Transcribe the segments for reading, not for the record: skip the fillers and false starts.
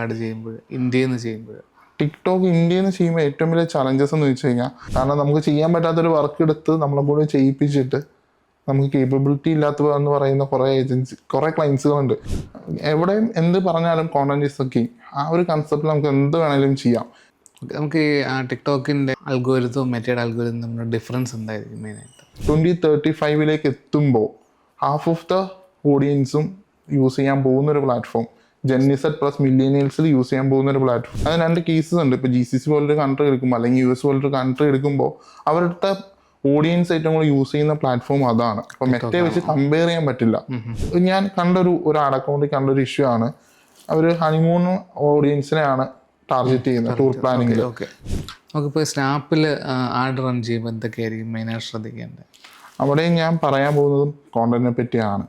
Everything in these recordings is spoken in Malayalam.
ആഡ് ചെയ്യുമ്പോൾ, ഇന്ത്യയിൽ നിന്ന് ചെയ്യുമ്പോൾ? ടിക്ടോക്ക് ഇന്ത്യയിൽ നിന്ന് ചെയ്യുമ്പോൾ ഏറ്റവും വലിയ ചലഞ്ചസ് എന്ന് വെച്ച് കഴിഞ്ഞാൽ, കാരണം നമുക്ക് ചെയ്യാൻ പറ്റാത്തൊരു വർക്ക് എടുത്ത് നമ്മളെ കൂടെ ചെയ്യിപ്പിച്ചിട്ട് നമുക്ക് കേപ്പബിലിറ്റി ഇല്ലാത്ത എന്ന് പറയുന്ന കുറേ ക്ലയൻസുകളുണ്ട്. എവിടെയും എന്ത് പറഞ്ഞാലും കോണ്ടന്റ് ഈസ് ദ കിങ്. ആ ഒരു കൺസെപ്റ്റിൽ നമുക്ക് എന്ത് വേണമെങ്കിലും ചെയ്യാം. നമുക്ക് ഈ ടിക്ടോക്കിൻ്റെ അൽഗോരിതവും മെറ്റയുടെ അൽഗോരിതം തമ്മിലുള്ള ഡിഫറൻസ് എന്തായിരിക്കും മെയിനായിട്ട്? 2035 എത്തുമ്പോൾ ഹാഫ് ഓഫ് ദ ഓഡിയൻസും യൂസ് ചെയ്യാൻ പോകുന്ന ഒരു പ്ലാറ്റ്ഫോം, ജെന്നിസെറ്റ് പ്ലസ് മില്ലേനിയൽസിൽ യൂസ് ചെയ്യാൻ പോകുന്ന ഒരു പ്ലാറ്റ്ഫോം. അതിന് 2 കേസസ് ഉണ്ട്. ഇപ്പോൾ GCC പോലൊരു കൺട്രി എടുക്കുമ്പോൾ അല്ലെങ്കിൽ US പോലൊരു കൺട്രി എടുക്കുമ്പോൾ അവരുടെ ഓഡിയൻസ് ഏറ്റവും കൂടുതൽ യൂസ് ചെയ്യുന്ന പ്ലാറ്റ്ഫോം അതാണ്. അപ്പോൾ മെറ്റയെ വെച്ച് കമ്പയർ ചെയ്യാൻ പറ്റില്ല. ഞാൻ ഒരു ആഡ് അക്കൗണ്ടിൽ കണ്ടൊരു ഇഷ്യൂ ആണ്, അവർ ഹണിമൂൺ ഓഡിയൻസിനെയാണ് ടാർഗറ്റ് ചെയ്യുന്നത് ടൂർ പ്ലാനിങ്ങിൽ. നമുക്കിപ്പോൾ സ്നാപ്പിൽ ആഡ് റൺ ചെയ്യുമ്പോൾ എന്തൊക്കെയായിരിക്കും മെയിനായിട്ട് ശ്രദ്ധിക്കേണ്ടത്? അവിടെയും ഞാൻ പറയാൻ പോകുന്നതും കോണ്ടന്റിനെ പറ്റിയാണ്.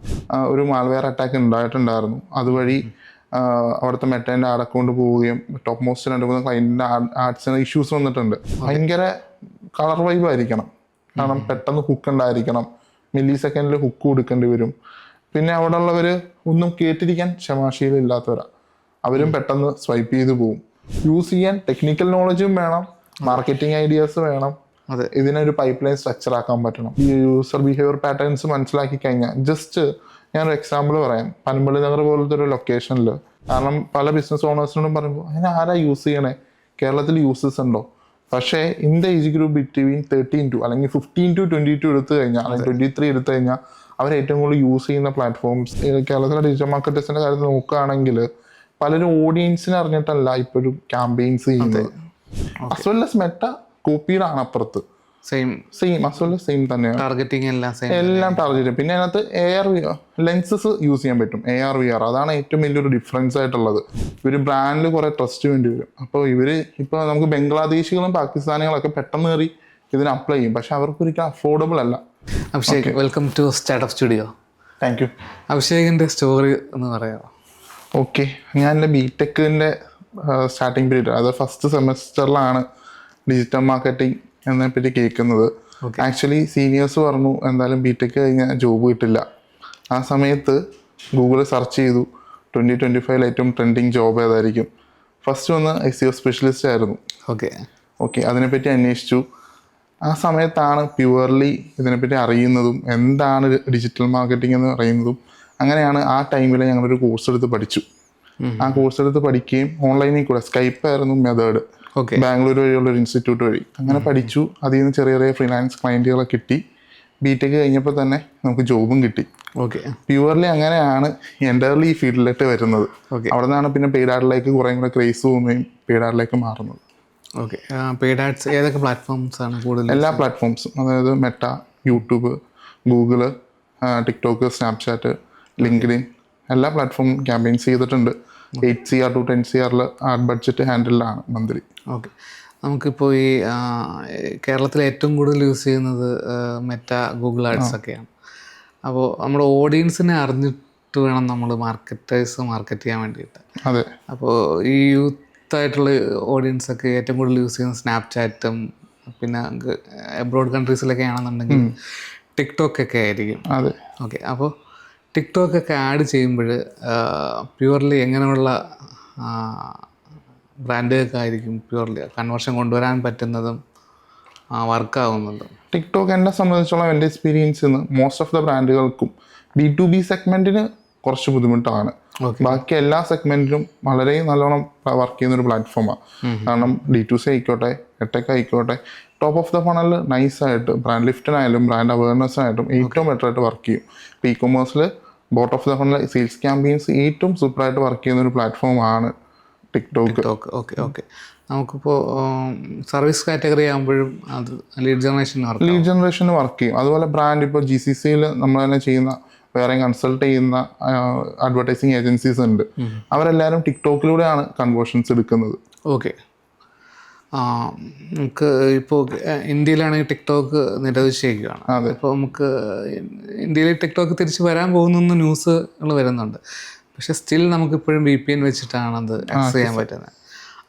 ഒരു മാൽവെയർ അറ്റാക്ക് ഉണ്ടായിട്ടുണ്ടായിരുന്നു. അതുവഴി അവിടുത്തെ മെറ്റേൻ്റെ ആഡ് അക്കൗണ്ട് പോവുകയും ടോപ്പ് മോസ്റ്റ് 2-3 ക്ലയൻറ്റിൻ്റെ ആഡ്സിന് ഇഷ്യൂസ് വന്നിട്ടുണ്ട്. ഭയങ്കര കളർ വൈബ് ആയിരിക്കണം, കാരണം പെട്ടെന്ന് ഹുക്ക് ഉണ്ടായിരിക്കണം, മില്ലി സെക്കൻഡിൽ ഹുക്ക് കൊടുക്കേണ്ടി വരും. പിന്നെ അവിടെ ഉള്ളവർ ഒന്നും കേട്ടിരിക്കാൻ ക്ഷമാശീലമില്ലാത്തവരാണ്, അവരും പെട്ടെന്ന് സ്വൈപ്പ് ചെയ്ത് പോവും. യൂസ് ചെയ്യാൻ ടെക്നിക്കൽ നോളജും വേണം, മാർക്കറ്റിംഗ് ഐഡിയാസ് വേണം, ഇതിനൊരു പൈപ്പ് ലൈൻ സ്ട്രക്ചർ ആക്കാൻ പറ്റണം. ഈ യൂസർ ബിഹേവിയർ പാറ്റേൺസ് മനസ്സിലാക്കി കഴിഞ്ഞാൽ, ജസ്റ്റ് ഞാനൊരു എക്സാമ്പിൾ പറയാം. പനമ്പള്ളി നഗർ പോലത്തെ ഒരു ലൊക്കേഷനിൽ, കാരണം പല ബിസിനസ് ഓണേഴ്സിനോടും പറയുമ്പോൾ അതിന് ആരാ യൂസ് ചെയ്യണേ, കേരളത്തിൽ യൂസേഴ്സ് ഉണ്ടോ? പക്ഷേ in the age group between 13 to അല്ലെങ്കിൽ 15 to 22 എടുത്തു കഴിഞ്ഞാൽ, അല്ലെങ്കിൽ 23 എടുത്തു കഴിഞ്ഞാൽ അവർ ഏറ്റവും കൂടുതൽ യൂസ് ചെയ്യുന്ന പ്ലാറ്റ്ഫോംസ് കേരളത്തിലെ ഡിജിറ്റൽ മാർക്കറ്റേഴ്സിന്റെ കാര്യത്തിൽ നോക്കുകയാണെങ്കിൽ പലരും ഓഡിയൻസിനെ അറിഞ്ഞിട്ടല്ല ഇപ്പോഴും ക്യാമ്പയിൻസ് ചെയ്യുന്നത്. as well as മെറ്റ കോപ്പിയിലാണ് അപ്പുറത്ത്, സെയിം സെയിം തന്നെയാണ് ടാർഗറ്റിംഗ് എല്ലാം ടാർഗറ്റ്. പിന്നെ അതിനകത്ത് AR ലെൻസസ് യൂസ് ചെയ്യാൻ പറ്റും, AR VR. അതാണ് ഏറ്റവും വലിയൊരു ഡിഫറൻസ് ആയിട്ടുള്ളത്. ഇവർ ബ്രാൻഡിൽ കുറെ ട്രസ്റ്റ് വേണ്ടി വരും. അപ്പോൾ ഇപ്പോൾ നമുക്ക് ബംഗ്ലാദേശികളും പാകിസ്ഥാനികളൊക്കെ പെട്ടെന്ന് കയറി ഇതിന് അപ്ലൈ ചെയ്യും, പക്ഷെ അവർക്ക് ഒരിക്കലും അഫോർഡബിൾ അല്ല. Abhishek, welcome to startup studio. Thank you. അഭിഷേകിന്റെ സ്റ്റോറി ഒന്ന് പറയാമോ? ഓക്കെ, ഞാൻ എൻ്റെ BTechന്റെ സ്റ്റാർട്ടിങ് പീരീഡ്, അത് ഫസ്റ്റ് സെമസ്റ്ററിലാണ് ഡിജിറ്റൽ മാർക്കറ്റിംഗ് എന്നതിനെപ്പറ്റി കേൾക്കുന്നത്. ആക്ച്വലി സീനിയേഴ്സ് പറഞ്ഞു എന്തായാലും BTech കഴിഞ്ഞാൽ ജോബ് കിട്ടില്ല. ആ സമയത്ത് ഗൂഗിളിൽ സെർച്ച് ചെയ്തു 2025 ഏറ്റവും ട്രെൻഡിങ് ജോബ് ഏതായിരിക്കും. ഫസ്റ്റ് വന്ന് SEO സ്പെഷ്യലിസ്റ്റ് ആയിരുന്നു. ഓക്കെ അതിനെപ്പറ്റി അന്വേഷിച്ചു. ആ സമയത്താണ് പ്യുവർലി ഇതിനെപ്പറ്റി അറിയുന്നതും എന്താണ് ഡിജിറ്റൽ മാർക്കറ്റിംഗ് എന്ന് അറിയുന്നതും. അങ്ങനെയാണ് ആ ടൈമിൽ ഞങ്ങളൊരു കോഴ്സ് എടുത്ത് പഠിച്ചു. ആ കോഴ്സ് എടുത്ത് പഠിക്കുകയും ഓൺലൈനിൽ കൂടെ, സ്കൈപ്പ് ആയിരുന്നു മെത്തേഡ്, ബാംഗ്ലൂർ വഴിയുള്ള ഒരു ഇൻസ്റ്റിറ്റ്യൂട്ട് വഴി അങ്ങനെ പഠിച്ചു. അതിൽ നിന്ന് ചെറിയ ചെറിയ ഫ്രീലാൻസ് ക്ലയൻറ്റുകളെ കിട്ടി. BTech കഴിഞ്ഞപ്പോൾ തന്നെ നമുക്ക് ജോബും കിട്ടി. പ്യുവർലി അങ്ങനെയാണ് എൻ്റർലി ഈ ഫീൽഡിലേക്ക് വരുന്നത്. അവിടെ നിന്നാണ് പിന്നെ പെയ്ഡ് ആഡിലേക്ക് കുറേ കൂടെ ക്രേസ് തോന്നുകയും പെയ്ഡ് ആഡിലേക്ക് മാറുന്നത്. പെയ്ഡ് ആഡ്സ് ഏതൊക്കെ പ്ലാറ്റ്ഫോംസ് ആണ് കൂടുതൽ? എല്ലാ പ്ലാറ്റ്ഫോംസും, അതായത് Meta, YouTube, Google, TikTok, Snapchat, LinkedIn, എല്ലാ പ്ലാറ്റ്ഫോമും ക്യാമ്പയിൻസ് ചെയ്തിട്ടുണ്ട്. 8 CR to 10 CR ad budget ഹാൻഡിലാണ് മന്ത്ലി. നമുക്കിപ്പോൾ ഈ കേരളത്തിൽ ഏറ്റവും കൂടുതൽ യൂസ് ചെയ്യുന്നത് മെറ്റ, ഗൂഗിൾ ആഡ്സ് ഒക്കെയാണ്. അപ്പോൾ നമ്മുടെ ഓഡിയൻസിനെ അറിഞ്ഞിട്ട് വേണം നമ്മൾ മാർക്കറ്റ് ചെയ്യാൻ വേണ്ടിയിട്ട്. അതെ. അപ്പോൾ ഈ യൂത്തായിട്ടുള്ള ഓഡിയൻസൊക്കെ ഏറ്റവും കൂടുതൽ യൂസ് ചെയ്യുന്നത് സ്നാപ്ചാറ്റും, പിന്നെ എബ്രോഡ് കൺട്രീസിലൊക്കെ ആണെന്നുണ്ടെങ്കിൽ ടിക്ടോക്കൊക്കെ ആയിരിക്കും. അതെ. അപ്പോൾ ടിക്ടോക്കൊക്കെ ആഡ് ചെയ്യുമ്പോൾ പ്യുവർലി എങ്ങനെയുള്ള ബ്രാൻഡുകൾക്കായിരിക്കും പ്യുവർലി കൺവേർഷൻ കൊണ്ടുവരാൻ പറ്റുന്നതും വർക്കാവുന്നതും? ടിക്ടോക്ക് എന്നെ സംബന്ധിച്ചോളം എൻ്റെ എക്സ്പീരിയൻസിൽ നിന്ന് മോസ്റ്റ് ഓഫ് ദ ബ്രാൻഡുകൾക്കും B2B സെഗ്മെൻറ്റിന് കുറച്ച് ബുദ്ധിമുട്ടാണ്. ബാക്കി എല്ലാ സെഗ്മെൻറ്റിലും വളരെ നല്ലോണം വർക്ക് ചെയ്യുന്നൊരു പ്ലാറ്റ്ഫോമാണ്. കാരണം D2C ആയിക്കോട്ടെ, എടെക് ആയിക്കോട്ടെ, ടോപ്പ് ഓഫ് ദ ഫണലിൽ നൈസായിട്ട് ബ്രാൻഡ് ലിഫ്റ്റിനായാലും ബ്രാൻഡ് അവയർനെസ്സിനായിട്ടും ഏറ്റവും ബെറ്ററായിട്ട് വർക്ക് ചെയ്യും. ഇപ്പോൾ ഇ-കൊമേഴ്സിൽ bottom of the funnel sales campaigns ഏറ്റവും സൂപ്പറായിട്ട് വർക്ക് ചെയ്യുന്ന ഒരു പ്ലാറ്റ്ഫോമാണ് ടിക്ടോക്ക്. നമുക്കിപ്പോൾ സർവീസ് കാറ്റഗറി ആകുമ്പോഴും അത് ലീഡ് ജനറേഷന് വർക്ക് ചെയ്യും. അതുപോലെ ബ്രാൻഡ് ഇപ്പോൾ GCCയിൽ നമ്മൾ തന്നെ ചെയ്യുന്ന വേറെ കൺസൾട്ട് ചെയ്യുന്ന അഡ്വർടൈസിങ് ഏജൻസീസ് ഉണ്ട്. അവരെല്ലാവരും ടിക്ടോക്കിലൂടെയാണ് കൺവേർഷൻസ് എടുക്കുന്നത്. നമുക്ക് ഇപ്പോൾ ഇന്ത്യയിലാണെങ്കിൽ ടിക്ടോക്ക് നിരോധിച്ചിരിക്കുകയാണ്. ഇപ്പോൾ നമുക്ക് ഇന്ത്യയിൽ ടിക്ടോക്ക് തിരിച്ച് വരാൻ പോകുന്ന ന്യൂസുകൾ വരുന്നുണ്ട്. പക്ഷെ സ്റ്റിൽ നമുക്കിപ്പോഴും VPN വെച്ചിട്ടാണ് അത് ആക്സസ് ചെയ്യാൻ പറ്റുന്നത്.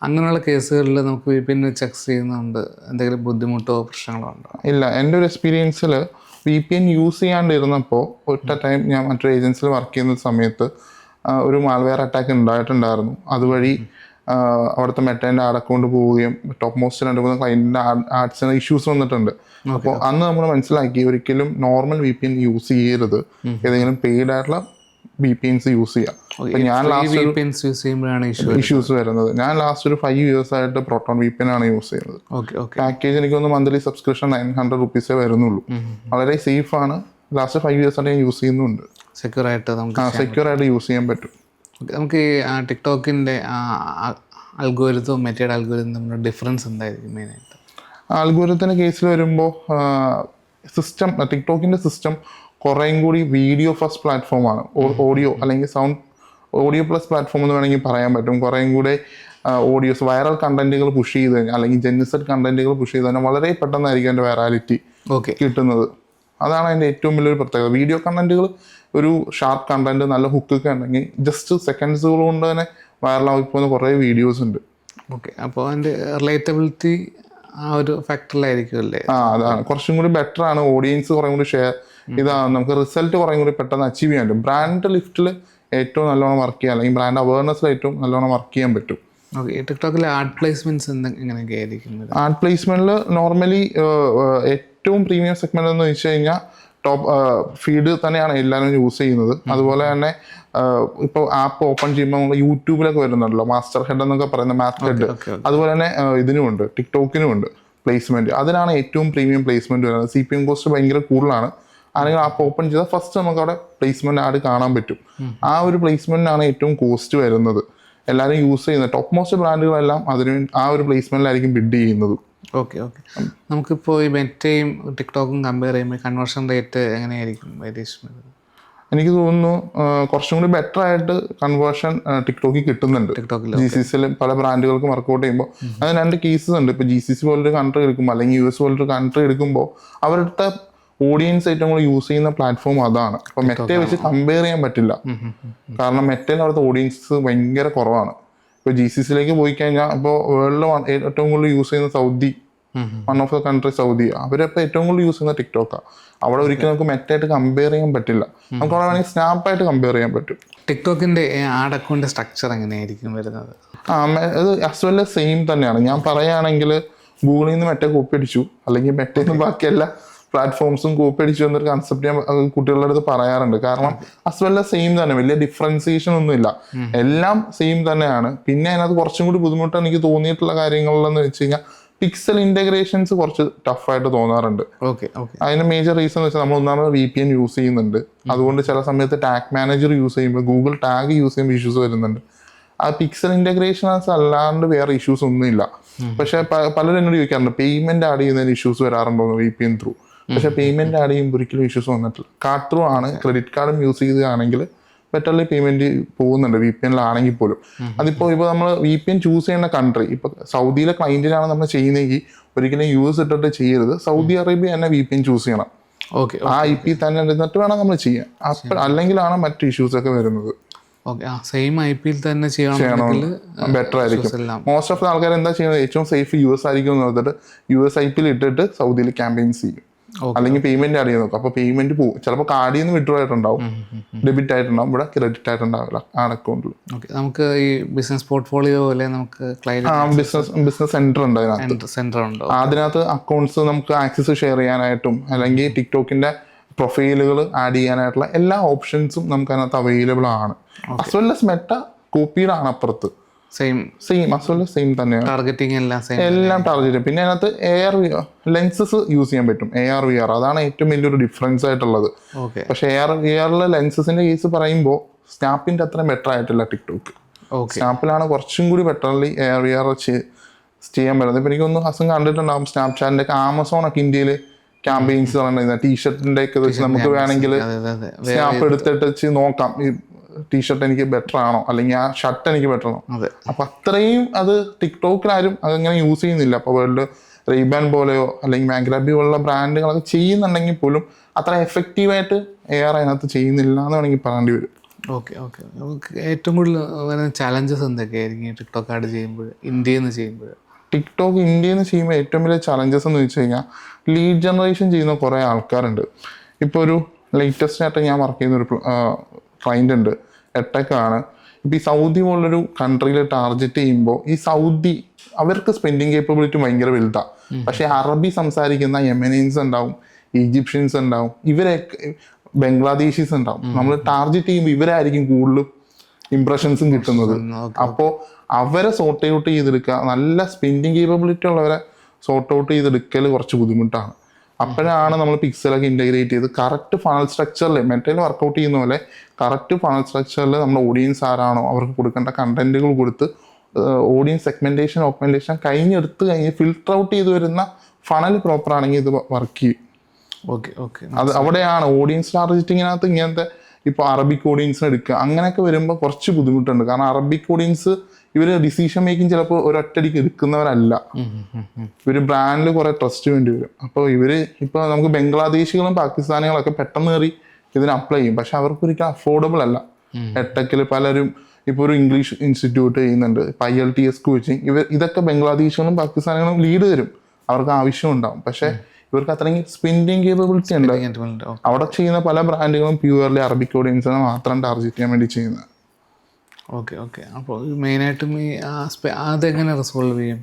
അങ്ങനെയുള്ള കേസുകളിൽ നമുക്ക് VPN വെച്ച് ആക്സസ് ചെയ്യുന്നുണ്ട് എന്തെങ്കിലും ബുദ്ധിമുട്ടോ പ്രശ്നങ്ങളോ ഉണ്ടോ? ഇല്ല, എൻ്റെ ഒരു എക്സ്പീരിയൻസിൽ VPN യൂസ് ചെയ്യാണ്ടിരുന്നപ്പോൾ ഒറ്റ ടൈം ഞാൻ മറ്റൊരു ഏജൻസിയിൽ വർക്ക് ചെയ്യുന്ന സമയത്ത് ഒരു മാൽവെയർ അറ്റാക്ക് ഉണ്ടായിട്ടുണ്ടായിരുന്നു. അതുവഴി അവിടുത്തെ മെറ്റേൻ്റെ ആഡ് അക്കൗണ്ട് പോവുകയും ടോപ്പ് മോസ്റ്റ് 2-3 ക്ലയൻറ്റിൻ്റെ ആഡ്സിന് ഇഷ്യൂസ് വന്നിട്ടുണ്ട്. അപ്പോൾ അന്ന് നമ്മൾ മനസ്സിലാക്കി ഒരിക്കലും നോർമൽ VPN യൂസ് ചെയ്യരുത്, ഏതെങ്കിലും പെയ്ഡ് ആയിട്ടുള്ള VPNs യൂസ് ചെയ്യാം. ഞാൻ ഇഷ്യൂസ് വരുന്നത് ഞാൻ ലാസ്റ്റ് ഒരു 5 years ആയിട്ട് പ്രോട്ടോൺ VPN ആണ് യൂസ് ചെയ്യുന്നത്. പാക്കേജ് എനിക്കൊന്ന് മന്ത്ലി സബ്സ്ക്രിപ്ഷൻ 900 rupees വരുന്നുള്ളൂ. വളരെ സേഫ് ആണ്. ലാസ്റ്റ് 5 years ആയിട്ട് ഞാൻ യൂസ് ചെയ്യുന്നുണ്ട്. സെക്യൂർ ആയിട്ട് യൂസ് ചെയ്യാൻ പറ്റും. നമുക്ക് ഈ ടിക്ടോക്കിൻ്റെ അൽഗോരിതവും മെറ്റേഡ് അൽഗോരിതം തമ്മിലുള്ള ഡിഫറൻസ് എന്തായിരിക്കും മെയിനായിട്ട്? അൽഗോരിതത്തിൻ്റെ കേസിൽ വരുമ്പോൾ സിസ്റ്റം ടിക്ടോക്കിൻ്റെ സിസ്റ്റം കുറേയും കൂടി വീഡിയോ ഫസ്റ്റ് പ്ലാറ്റ്ഫോമാണ്. ഓഡിയോ അല്ലെങ്കിൽ ഓഡിയോ പ്ലസ് പ്ലാറ്റ്ഫോം എന്ന് വേണമെങ്കിൽ പറയാൻ പറ്റും. കുറേയും കൂടെ ഓഡിയോസ് വൈറൽ കണ്ടന്റുകൾ പുഷ് ചെയ്ത് കഴിഞ്ഞാൽ അല്ലെങ്കിൽ ജെനിസഡ് കണ്ടന്റുകൾ പുഷ് ചെയ്ത് കഴിഞ്ഞാൽ വളരെ പെട്ടെന്നായിരിക്കും അതിൻ്റെ വൈറാലിറ്റി കിട്ടുന്നത്. അതാണ് അതിൻ്റെ ഏറ്റവും വലിയൊരു പ്രത്യേകത. വീഡിയോ കണ്ടന്റുകൾ ഒരു ഷാർപ്പ് കണ്ടന്റ് നല്ല ഹുക്കൊക്കെ ഉണ്ടെങ്കിൽ ജസ്റ്റ് സെക്കൻഡ്സുകൾ കൊണ്ട് തന്നെ വൈറലായി പോകുന്ന കുറേ വീഡിയോസ് ഉണ്ട്. അപ്പോൾ അതിൻ്റെ റിലേറ്റബിലിറ്റി ആ ഒരു ഫാക്ടറിലായിരിക്കും അല്ലേ? അതാണ് കുറച്ചും കൂടി ബെറ്റർ ആണ്. ഓഡിയൻസ് കുറേ കൂടി ഷെയർ ഇതാണ് നമുക്ക് റിസൾട്ട് കുറേ കൂടി പെട്ടെന്ന് അച്ചീവ് ചെയ്യാൻ പറ്റും. ബ്രാൻഡ് ലിഫ്റ്റിൽ ഏറ്റവും നല്ലോണം വർക്ക് ചെയ്യാം, അല്ലെങ്കിൽ ബ്രാൻഡ് അവയർനെസ്സിൽ ഏറ്റവും നല്ലോണം വർക്ക് ചെയ്യാൻ പറ്റും. ടിക്ടോക്കിലെ ആഡ് പ്ലേസ്മെന്റ്സ് എങ്ങനെയൊക്കെ ആയിരിക്കും? ആഡ് പ്ലേസ്മെന്റിൽ നോർമലി ഏറ്റവും പ്രീമിയം സെഗ്മെന്റ് എന്ന് വെച്ച് കഴിഞ്ഞാൽ ടോപ്പ് ഫീഡ് തന്നെയാണ് എല്ലാവരും യൂസ് ചെയ്യുന്നത്. അതുപോലെ തന്നെ ഇപ്പോൾ ആപ്പ് ഓപ്പൺ ചെയ്യുമ്പോൾ നമ്മൾ യൂട്യൂബിലൊക്കെ വരുന്നുണ്ടല്ലോ മാസ്റ്റർ ഹെഡ് എന്നൊക്കെ പറയുന്ന മാസ്റ്റർ ഹെഡ്, അതുപോലെ തന്നെ ഇതിനുമുണ്ട്, ടിക്ടോക്കിനുമുണ്ട് പ്ലേസ്മെന്റ്. അതിനാണ് ഏറ്റവും പ്രീമിയം പ്ലേസ്മെന്റ് വരുന്നത്. CPM കോസ്റ്റ് ഭയങ്കര കൂടുതലാണ്. അല്ലെങ്കിൽ ആപ്പ് ഓപ്പൺ ചെയ്താൽ ഫസ്റ്റ് നമുക്ക് അവിടെ പ്ലേസ്മെന്റ് ആഡ് കാണാൻ പറ്റും. ആ ഒരു പ്ലേസ്മെന്റിനാണ് ഏറ്റവും കോസ്റ്റ് വരുന്നത്. എല്ലാവരും യൂസ് ചെയ്യുന്നത് ടോപ്പ് മോസ്റ്റ് ബ്രാൻഡുകളെല്ലാം അതിന് ആ ഒരു പ്ലേസ്മെന്റിലായിരിക്കും ബിഡ് ചെയ്യുന്നത്. നമുക്കിപ്പോൾ ഈ മെറ്റയും ടിക്ടോക്കും കമ്പയർ ചെയ്യുമ്പോൾ കൺവേർഷൻ റേറ്റ് എങ്ങനെയായിരിക്കും വേരിയേഷൻ? എനിക്ക് തോന്നുന്നു കുറച്ചും കൂടി ബെറ്റർ ആയിട്ട് കൺവേർഷൻ ടിക്ടോക്കിൽ കിട്ടുന്നുണ്ട്. GCCയിൽ പല ബ്രാൻഡുകൾക്കും വർക്കൗട്ട് ചെയ്യുമ്പോൾ അതിന് 2 കേസസ് ഉണ്ട്. ഇപ്പോൾ GCC പോലൊരു കൺട്രി എടുക്കുമ്പോൾ അല്ലെങ്കിൽ US പോലൊരു കൺട്രി എടുക്കുമ്പോൾ അവരുടെ ഓഡിയൻസ് ഏറ്റവും കൂടുതൽ യൂസ് ചെയ്യുന്ന പ്ലാറ്റ്ഫോം അതാണ്. അപ്പോൾ മെറ്റയെ വെച്ച് കമ്പയർ ചെയ്യാൻ പറ്റില്ല. കാരണം മെറ്റയിൽ അവിടുത്തെ ഓഡിയൻസ് ഭയങ്കര കുറവാണ്. ഇപ്പോൾ GCCയിലേക്ക് പോയി കഴിഞ്ഞാൽ ഇപ്പോൾ വേൾഡിൽ ഏറ്റവും കൂടുതൽ യൂസ് ചെയ്യുന്ന Saudi, one of the country Saudi, അവരപ്പോൾ ഏറ്റവും കൂടുതൽ യൂസ് ചെയ്യുന്ന ടിക്ടോക്കാണ്. അവിടെ ഒരിക്കലും നമുക്ക് മെറ്റായിട്ട് കമ്പയർ ചെയ്യാൻ പറ്റില്ല. നമുക്ക് അവിടെ വേണമെങ്കിൽ സ്നാപ്പായിട്ട് കമ്പയർ ചെയ്യാൻ പറ്റും. ടിക്ടോക്കിൻ്റെ ആഡ് അക്കൗണ്ട് സ്ട്രക്ചർ എങ്ങനെയായിരിക്കും വരുന്നത്? അത് ആസ് വെൽ സെയിം തന്നെയാണ്. ഞാൻ പറയുകയാണെങ്കിൽ ഗൂഗിളിൽ നിന്ന് മെറ്റ കോപ്പി അടിച്ചു, അല്ലെങ്കിൽ മെറ്റയിൽ നിന്ന് ബാക്കി എല്ലാ പ്ലാറ്റ്ഫോംസും കോപ്പി അടിച്ചു എന്നൊരു കൺസെപ്റ്റ് ഞാൻ കുട്ടികളുടെ അടുത്ത് പറയാറുണ്ട്. കാരണം ആസ് വെൽ സെയിം തന്നെ, വലിയ ഡിഫറൻസിയേഷൻ ഒന്നുമില്ല, എല്ലാം സെയിം തന്നെയാണ്. പിന്നെ അതിനകത്ത് കുറച്ചും കൂടി ബുദ്ധിമുട്ട് എനിക്ക് തോന്നിയിട്ടുള്ള കാര്യങ്ങളിലെന്ന് വെച്ച് കഴിഞ്ഞാൽ പിക്സൽ ഇന്റഗ്രേഷൻസ് കുറച്ച് ടഫായിട്ട് തോന്നാറുണ്ട്. അതിന് മേജർ റീസൺ എന്ന് വെച്ചാൽ നമ്മൾ ഒന്നാമത് VPN യൂസ് ചെയ്യുന്നുണ്ട്. അതുകൊണ്ട് ചില സമയത്ത് ടാഗ് മാനേജർ യൂസ് ചെയ്യുമ്പോൾ ഗൂഗിൾ ടാഗ് യൂസ് ചെയ്യുമ്പോൾ ഇഷ്യൂസ് വരുന്നുണ്ട്. ആ പിക്സൽ ഇന്റഗ്രേഷൻസ് അല്ലാണ്ട് വേറെ ഇഷ്യൂസ് ഒന്നുമില്ല. പക്ഷെ പലരും എന്നോട് ചോദിക്കാറുണ്ട് പേയ്മെന്റ് ആഡ് ചെയ്യുന്നതിന് ഇഷ്യൂസ് വരാറുണ്ടോ VPN ത്രൂ. പക്ഷെ പേയ്മെന്റ് ആഡ് ചെയ്യുമ്പോൾ ഒരിക്കലും ഇഷ്യൂസ് വന്നിട്ടില്ല. കാർഡ് ത്രൂ ആണ്, ക്രെഡിറ്റ് കാർഡും യൂസ് ചെയ്യുകയാണെങ്കിൽ ബെറ്റർലി പേയ്മെന്റ് പോകുന്നുണ്ട് VPNലാണെങ്കിൽ പോലും. അതിപ്പോൾ നമ്മൾ VPN ചൂസ് ചെയ്യുന്ന കൺട്രി, ഇപ്പോൾ സൗദിയിലെ ക്ലയന്റിനാണ് നമ്മൾ ചെയ്യുന്നതെങ്കിൽ ഒരിക്കലും US ഇട്ടിട്ട് ചെയ്യരുത്. സൗദി അറേബ്യ തന്നെ VPN ചൂസ് ചെയ്യണം. ആ IP തന്നെ ഇരുന്നിട്ട് വേണം നമ്മൾ ചെയ്യാൻ. അല്ലെങ്കിലാണ് മറ്റു ഇഷ്യൂസ് ഒക്കെ വരുന്നത്. സെയിം IP തന്നെ ചെയ്യണം, ബെറ്റർ ആയിരിക്കും. മോസ്റ്റ് ഓഫ് ദ ആൾക്കാർ എന്താ ചെയ്യുന്നത്, ഏറ്റവും സേഫ് US ആയിരിക്കും എന്ന് പറഞ്ഞിട്ട് US IP ഇട്ടിട്ട് സൗദിയിൽ ക്യാമ്പയിൻസ് ചെയ്യും, അല്ലെങ്കിൽ പേയ്മെന്റ് ആഡ് ചെയ്ത് നോക്കും. അപ്പോൾ പേയ്മെന്റ് പോകും. ചിലപ്പോൾ കാർഡിൽ നിന്ന് വിഡ്രോ ആയിട്ടുണ്ടാവും, ഡെബിറ്റ് ആയിട്ടുണ്ടാവും, ഇവിടെ ക്രെഡിറ്റ് ആയിട്ടുണ്ടാവില്ല ആ അക്കൗണ്ടിൽ. നമുക്ക് ഈ ബിസിനസ് പോർട്ട്ഫോളിയോ പോലെ നമുക്ക് ബിസിനസ് സെന്റർ ഉണ്ട് അതിനകത്ത് അക്കൗണ്ട്സ് നമുക്ക് ആക്സസ് ഷെയർ ചെയ്യാനായിട്ടും അല്ലെങ്കിൽ ടിക്ടോക്കിന്റെ പ്രൊഫൈലുകൾ ആഡ് ചെയ്യാനായിട്ടുള്ള എല്ലാ ഓപ്ഷൻസും നമുക്ക് അതിനകത്ത് അവൈലബിൾ ആണ്. as well as Meta copied ആണ് അപ്പുറത്ത്. സെയിം സെയിം തന്നെയാണ്. എല്ലാം ടാർഗറ്റ്. പിന്നെ അതിനകത്ത് AR ലെൻസസ് യൂസ് ചെയ്യാൻ പറ്റും, AR VR. അതാണ് ഏറ്റവും വലിയൊരു ഡിഫറൻസ് ആയിട്ടുള്ളത്. പക്ഷെ AR VRലെ ലെൻസസിന്റെ കേസ് പറയുമ്പോൾ സ്നാപ്പിന്റെ അത്ര ബെറ്റർ ആയിട്ടില്ല ടിക്ടോക്ക്. സ്നാപ്പിലാണ് കുറച്ചും കൂടി ബെറ്റർലി AR VR ചെയ്യാൻ പറ്റുന്നത്. ഇപ്പൊ എനിക്കൊന്ന് ഹസം കണ്ടിട്ടുണ്ടാകും സ്നാപ്ചാറ്റിന്റെ ഒക്കെ, ആമസോൺ ഒക്കെ ഇന്ത്യയിൽ ക്യാമ്പയിൻസ് പറയുന്നത് ടീഷർട്ടിന്റെ ഒക്കെ വെച്ച് നമുക്ക് വേണമെങ്കിൽ സ്നാപ്പ് എടുത്തിട്ട് വെച്ച് നോക്കാം ടീഷർട്ട് എനിക്ക് ബെറ്റർ ആണോ അല്ലെങ്കിൽ ആ ഷർട്ട് എനിക്ക് ബെറ്റർ ആണോ. അപ്പൊ അത്രയും അത് ടിക്ടോക്കിലാരും അതങ്ങനെ യൂസ് ചെയ്യുന്നില്ല. അപ്പൊ വേൾഡ് റെയ്ബാൻ പോലെയോ അല്ലെങ്കിൽ മാഗ്രാബി പോലുള്ള ബ്രാൻഡുകളൊക്കെ ചെയ്യുന്നുണ്ടെങ്കിൽ പോലും അത്ര എഫക്റ്റീവായിട്ട് AR അതിനകത്ത് ചെയ്യുന്നില്ല എന്ന് വേണമെങ്കിൽ പറയേണ്ടി വരും. ഏറ്റവും കൂടുതൽ വരുന്ന ചാലഞ്ചസ് എന്തൊക്കെയായിരിക്കും ടിക്ടോക്ക് ആഡ് ചെയ്യുമ്പോൾ, ഇന്ത്യയിൽ നിന്ന് ചെയ്യുമ്പോൾ? ടിക്ടോക്ക് ഇന്ത്യയിൽ നിന്ന് ചെയ്യുമ്പോൾ ഏറ്റവും വലിയ ചലഞ്ചസ് എന്ന് വെച്ച് കഴിഞ്ഞാൽ ലീഡ് ജനറേഷൻ ചെയ്യുന്ന കുറേ ആൾക്കാരുണ്ട്. ഇപ്പോൾ ഒരു ലേറ്റസ്റ്റ് ആയിട്ട് ഞാൻ വർക്ക് ചെയ്യുന്ന ഒരു ക്ലയന്റ് ഉണ്ട്, എട്ടക്കാണ്. ഇപ്പം ഈ സൗദി പോലുള്ളൊരു കൺട്രിയിൽ ടാർഗറ്റ് ചെയ്യുമ്പോൾ ഈ സൗദി അവർക്ക് സ്പെൻഡിങ് കേപ്പബിലിറ്റി ഭയങ്കര വലുതാണ്. പക്ഷേ അറബി സംസാരിക്കുന്ന യമനീൻസ് ഉണ്ടാവും, ഈജിപ്ഷ്യൻസ് ഉണ്ടാവും, ഇവരൊക്കെ ബംഗ്ലാദേശീസ് ഉണ്ടാവും. നമ്മൾ ടാർഗറ്റ് ചെയ്യുമ്പോൾ ഇവരായിരിക്കും കൂടുതലും ഇംപ്രഷൻസും കിട്ടുന്നത്. അപ്പോൾ അവരെ സോർട്ട് ഔട്ട് ചെയ്തെടുക്കുക, നല്ല സ്പെൻഡിങ് കേപ്പബിലിറ്റി ഉള്ളവരെ സോർട്ട് ഔട്ട് ചെയ്തെടുക്കൽ കുറച്ച് ബുദ്ധിമുട്ടാണ്. അപ്പോഴാണ് നമ്മൾ പിക്സലൊക്കെ ഇൻ്റഗ്രേറ്റ് ചെയ്ത് കറക്റ്റ് ഫണൽ സ്ട്രക്ചറിൽ മെറ്റയിൽ വർക്കൗട്ട് ചെയ്യുന്ന പോലെ കറക്റ്റ് ഫണൽ സ്ട്രക്ചറിൽ നമ്മുടെ ഓഡിയൻസ് ആരാണോ അവർക്ക് കൊടുക്കേണ്ട കണ്ടന്റുകൾ കൊടുത്ത് ഓഡിയൻസ് സെഗ്മെന്റേഷൻ ഓഗ്മെന്റേഷൻ കഴിഞ്ഞ് ഫിൽട്ടർ ഔട്ട് ചെയ്ത് വരുന്ന ഫണൽ പ്രോപ്പർ ആണെങ്കിൽ ഇത് വർക്ക് ചെയ്യും. Okay okay. അത് അവിടെയാണ് ഓഡിയൻസ് ടാർഗറ്റിങ്ങിനകത്ത് ഇങ്ങനത്തെ ഇപ്പോൾ അറബിക് ഓഡിയൻസിന് എടുക്കുക അങ്ങനെയൊക്കെ വരുമ്പോൾ കുറച്ച് ബുദ്ധിമുട്ടുണ്ട്. കാരണം അറബിക് ഓഡിയൻസ് ഇവർ ഡിസിഷൻ മേക്കിംഗ് ചിലപ്പോൾ ഒരൊറ്റടിക്ക് എടുക്കുന്നവരല്ല. ഇവർ ബ്രാൻഡിൽ കുറെ ട്രസ്റ്റ് വേണ്ടി വരും. അപ്പോൾ ഇപ്പോൾ നമുക്ക് ബംഗ്ലാദേശികളും പാകിസ്ഥാനികളൊക്കെ പെട്ടെന്ന് കയറി ഇതിന് അപ്ലൈ ചെയ്യും. പക്ഷെ അവർക്ക് ഒരിക്കലും അഫോർഡബിൾ അല്ല. എട്ടക്കിൽ പലരും ഇപ്പോൾ ഒരു ഇംഗ്ലീഷ് ഇൻസ്റ്റിറ്റ്യൂട്ട് ചെയ്യുന്നുണ്ട്, ഇപ്പോൾ IELTS കോച്ചിങ്. ഇതൊക്കെ ബംഗ്ലാദേശികളും പാകിസ്ഥാനികളും ലീഡ് തരും, അവർക്ക് ആവശ്യമുണ്ടാവും. പക്ഷെ ഇവർക്ക് അത്രയും സ്പെൻഡിങ് കേപ്പബിലിറ്റി ഉണ്ട്. അവിടെ ചെയ്യുന്ന പല ബ്രാൻഡുകളും പ്യുവർലി അറബിക് ഓഡിയൻസിനെ മാത്രം ടാർഗറ്റ് ചെയ്യാൻ വേണ്ടി ചെയ്യുന്നത്. Okay okay. അപ്പോൾ മെയിനായിട്ടും ഈ അതെങ്ങനെ റിസോൾവ് ചെയ്യും?